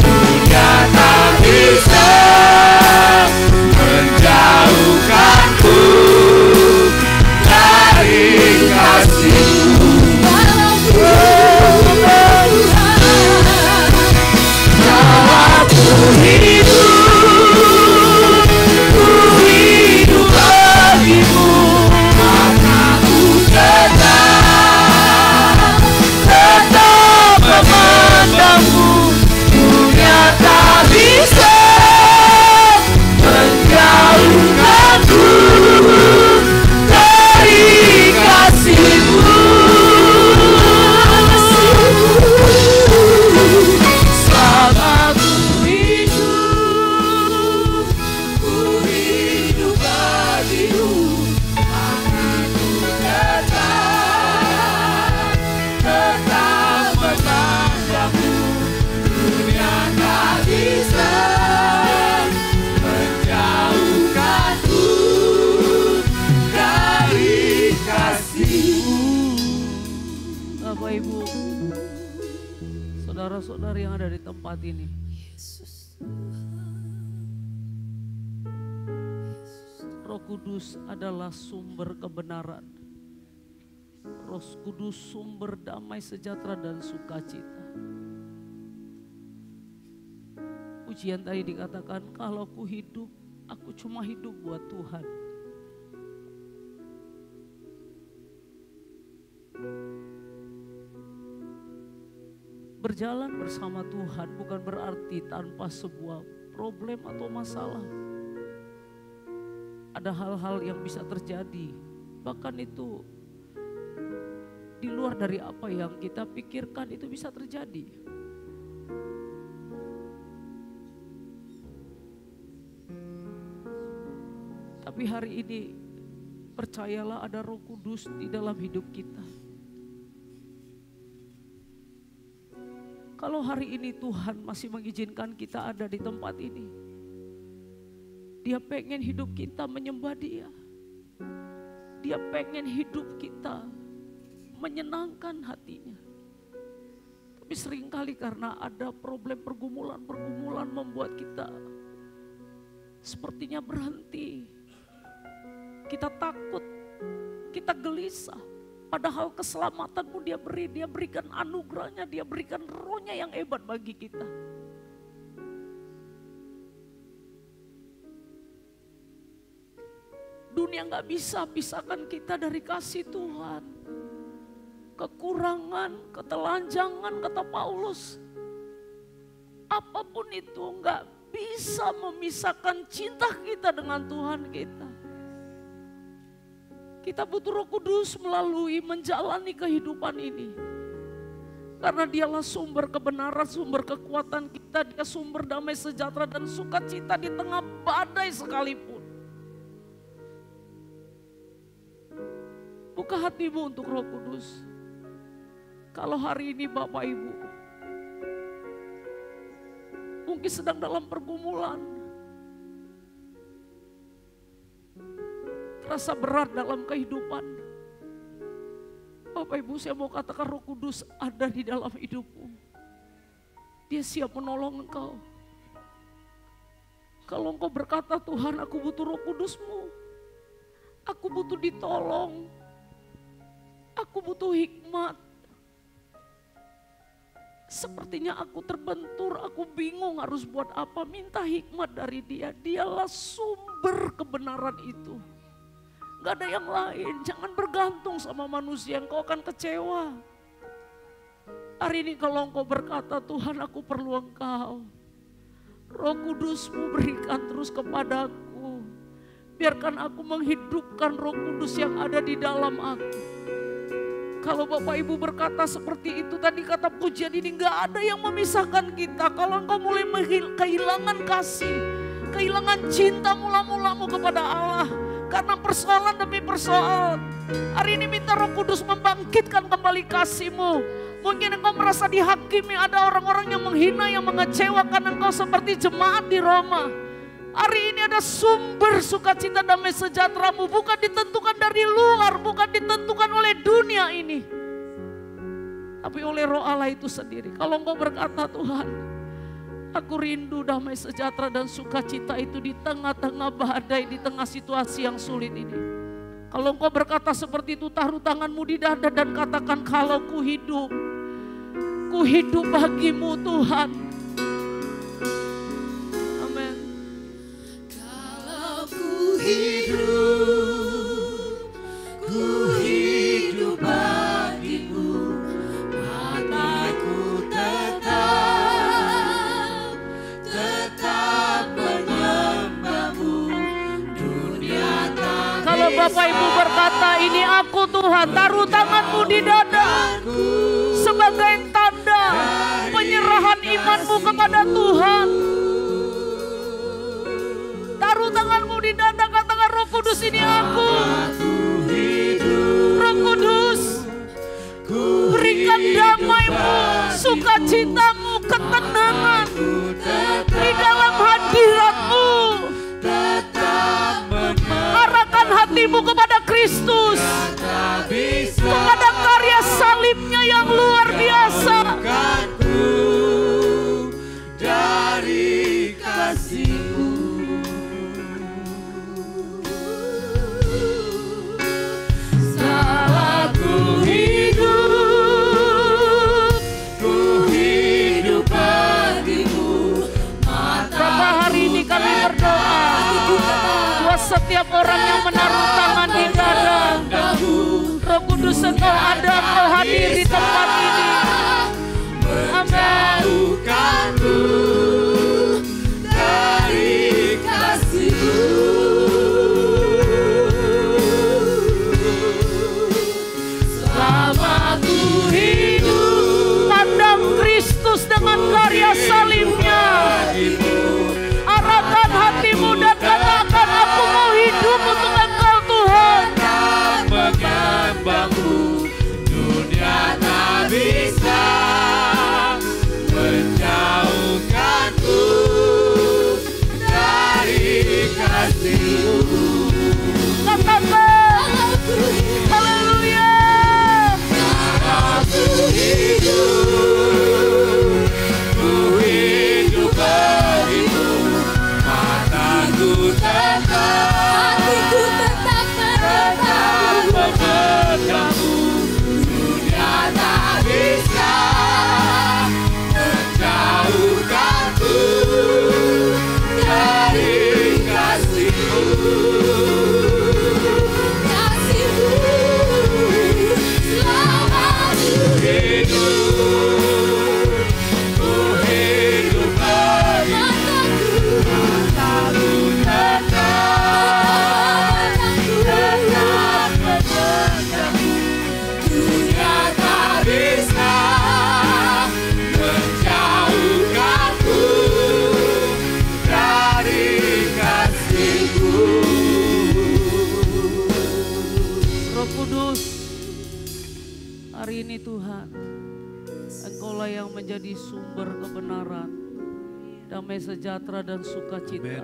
Dunia tak bisa menjauhkanku dari kasih-Mu. Nyawaku hidup, ku hidup bagi-Mu. Mataku tetap memandang-Mu. Dunia tak bisa menjauhkanku dari kasih-Mu. Selama ku hidup bagi-Mu. Hatiku tetap memandang-Mu. Dunia tak bisa menjauhkanku dari kasih-Mu. Bapak Ibu, saudara-saudari yang ada di tempat ini, Roh Kudus adalah sumber kebenaran. Roh Kudus sumber damai sejahtera dan sukacita. Pujian tadi dikatakan, kalau ku hidup, aku cuma hidup buat Tuhan. Berjalan bersama Tuhan bukan berarti tanpa sebuah problem atau masalah. Ada hal-hal yang bisa terjadi, bahkan itu di luar dari apa yang kita pikirkan itu bisa terjadi. Tapi hari ini percayalah ada Roh Kudus di dalam hidup kita. Kalau hari ini Tuhan masih mengizinkan kita ada di tempat ini, Dia pengen hidup kita menyembah Dia. Dia pengen hidup kita menyenangkan hatinya. Tapi seringkali karena ada problem pergumulan membuat kita sepertinya berhenti. Kita takut, kita gelisah. Padahal keselamatanmu Dia beri, Dia berikan anugerahnya, Dia berikan rohnya yang hebat bagi kita. Dunia gak bisa pisahkan kita dari kasih Tuhan. Kekurangan, ketelanjangan kata Paulus. Apapun itu gak bisa memisahkan cinta kita dengan Tuhan kita. Kita butuh Roh Kudus melalui menjalani kehidupan ini. Karena dialah sumber kebenaran, sumber kekuatan kita, dia sumber damai sejahtera dan sukacita di tengah badai sekalipun. Buka hatimu untuk Roh Kudus. Kalau hari ini Bapak Ibu mungkin sedang dalam pergumulan, terasa berat dalam kehidupan, Bapak Ibu, saya mau katakan Roh Kudus ada di dalam hidupmu. Dia siap menolong engkau. Kalau engkau berkata, Tuhan, aku butuh Roh Kudus-Mu, aku butuh ditolong, aku butuh hikmat. Sepertinya aku terbentur, aku bingung harus buat apa. Minta hikmat dari dia. Dialah sumber kebenaran itu. Gak ada yang lain. Jangan bergantung sama manusia, engkau akan kecewa. Hari ini kalau engkau berkata, Tuhan, aku perlu Engkau, Roh Kudus-Mu berikan terus kepadaku. Biarkan aku menghidupkan Roh Kudus yang ada di dalam aku. Kalau Bapak Ibu berkata seperti itu, tadi kata pujian ini, gak ada yang memisahkan kita. Kalau engkau mulai kehilangan kasih, kehilangan cinta mula-mulamu kepada Allah, karena persoalan demi persoalan, hari ini minta Roh Kudus membangkitkan kembali kasih-Mu. Mungkin engkau merasa dihakimi, ada orang-orang yang menghina, yang mengecewakan engkau seperti jemaat di Roma. Hari ini ada sumber sukacita damai sejahtera-Mu, bukan ditentukan dari luar, bukan ditentukan oleh dunia ini, tapi oleh Roh Allah itu sendiri. Kalau engkau berkata, Tuhan, aku rindu damai sejahtera dan sukacita itu di tengah-tengah badai, di tengah situasi yang sulit ini. Kalau engkau berkata seperti itu, taruh tanganmu di dada dan katakan, kalau ku hidup bagimu Tuhan. Amin. Kalau ku hidup bagimu, mataku tetap menyembah-Mu. Dunia tak Kalau Bapak Ibu berkata, ini aku Tuhan, taruh tanganmu di dada sebagai tanda penyerahan imanmu kepada Tuhan. Taruh tanganmu di dada, katakan, Roh Kudus, ini aku. Roh Kudus, berikan damai-Mu, sukacita-Mu, ketenangan di dalam hadirat-Mu. Arahkan hatimu kepada Kristus, kepada karya salibnya yang luar biasa. Dari kasih-Mu, salah ku hidup bagimu. Berapa hari ini kami berdoa buat setiap orang yang menaruh tangan di dada. Roh Kudus, Engkau ada, Engkau hadir di tempat ini. Amin. Menjauhkanku dari kasih-Mu. Selama ku hidup, Pandang Kristus dengan karya salibnya. Arahkan hatimu dan katakan, aku mau hidup untuk Engkau Tuhan. menyembah-Mu. Dunia tak bisa menjauhkanku dari kasih-Mu. Katakan, haleluya. Aku hidup bagimu, mataku tetap memegangmu. Dunia tak bisa Hari ini Tuhan, Engkaulah yang menjadi sumber kebenaran, damai sejahtera dan sukacita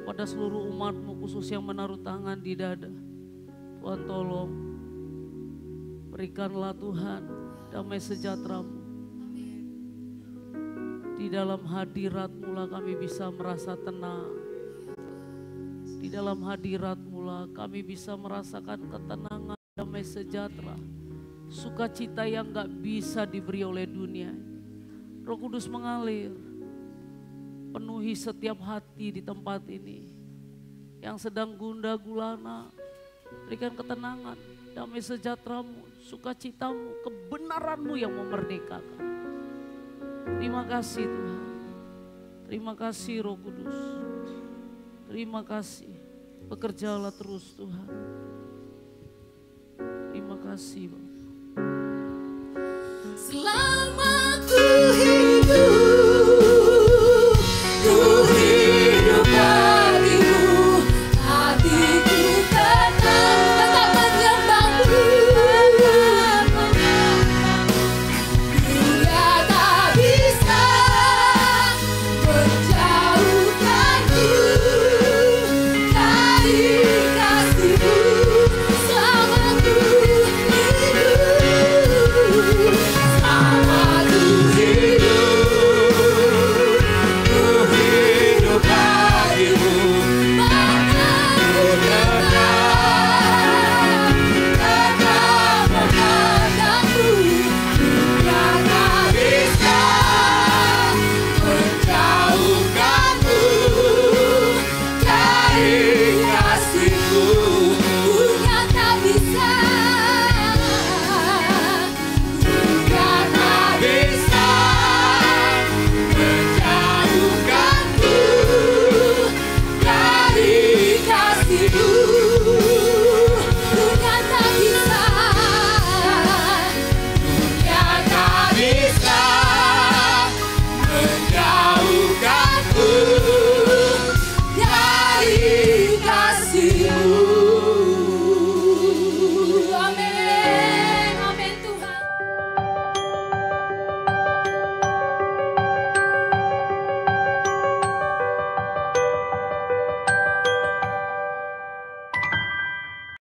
pada seluruh umat-Mu, khusus yang menaruh tangan di dada. Tuhan tolong, berikanlah Tuhan damai sejahtera-Mu. Di dalam hadirat-Mu lah kami bisa merasa tenang. Di dalam hadirat-Mu lah kami bisa merasakan ketenangan, damai sejahtera, sukacita yang gak bisa diberi oleh dunia. Roh Kudus mengalir, penuhi setiap hati di tempat ini yang sedang gundah gulana. Berikan ketenangan, damai sejahtera-Mu, sukacita-Mu, kebenaran-Mu yang memerdekakan. Terima kasih Tuhan. Terima kasih Roh Kudus. Terima kasih. Bekerjalah terus Tuhan. Terima kasih Bapak. Selalu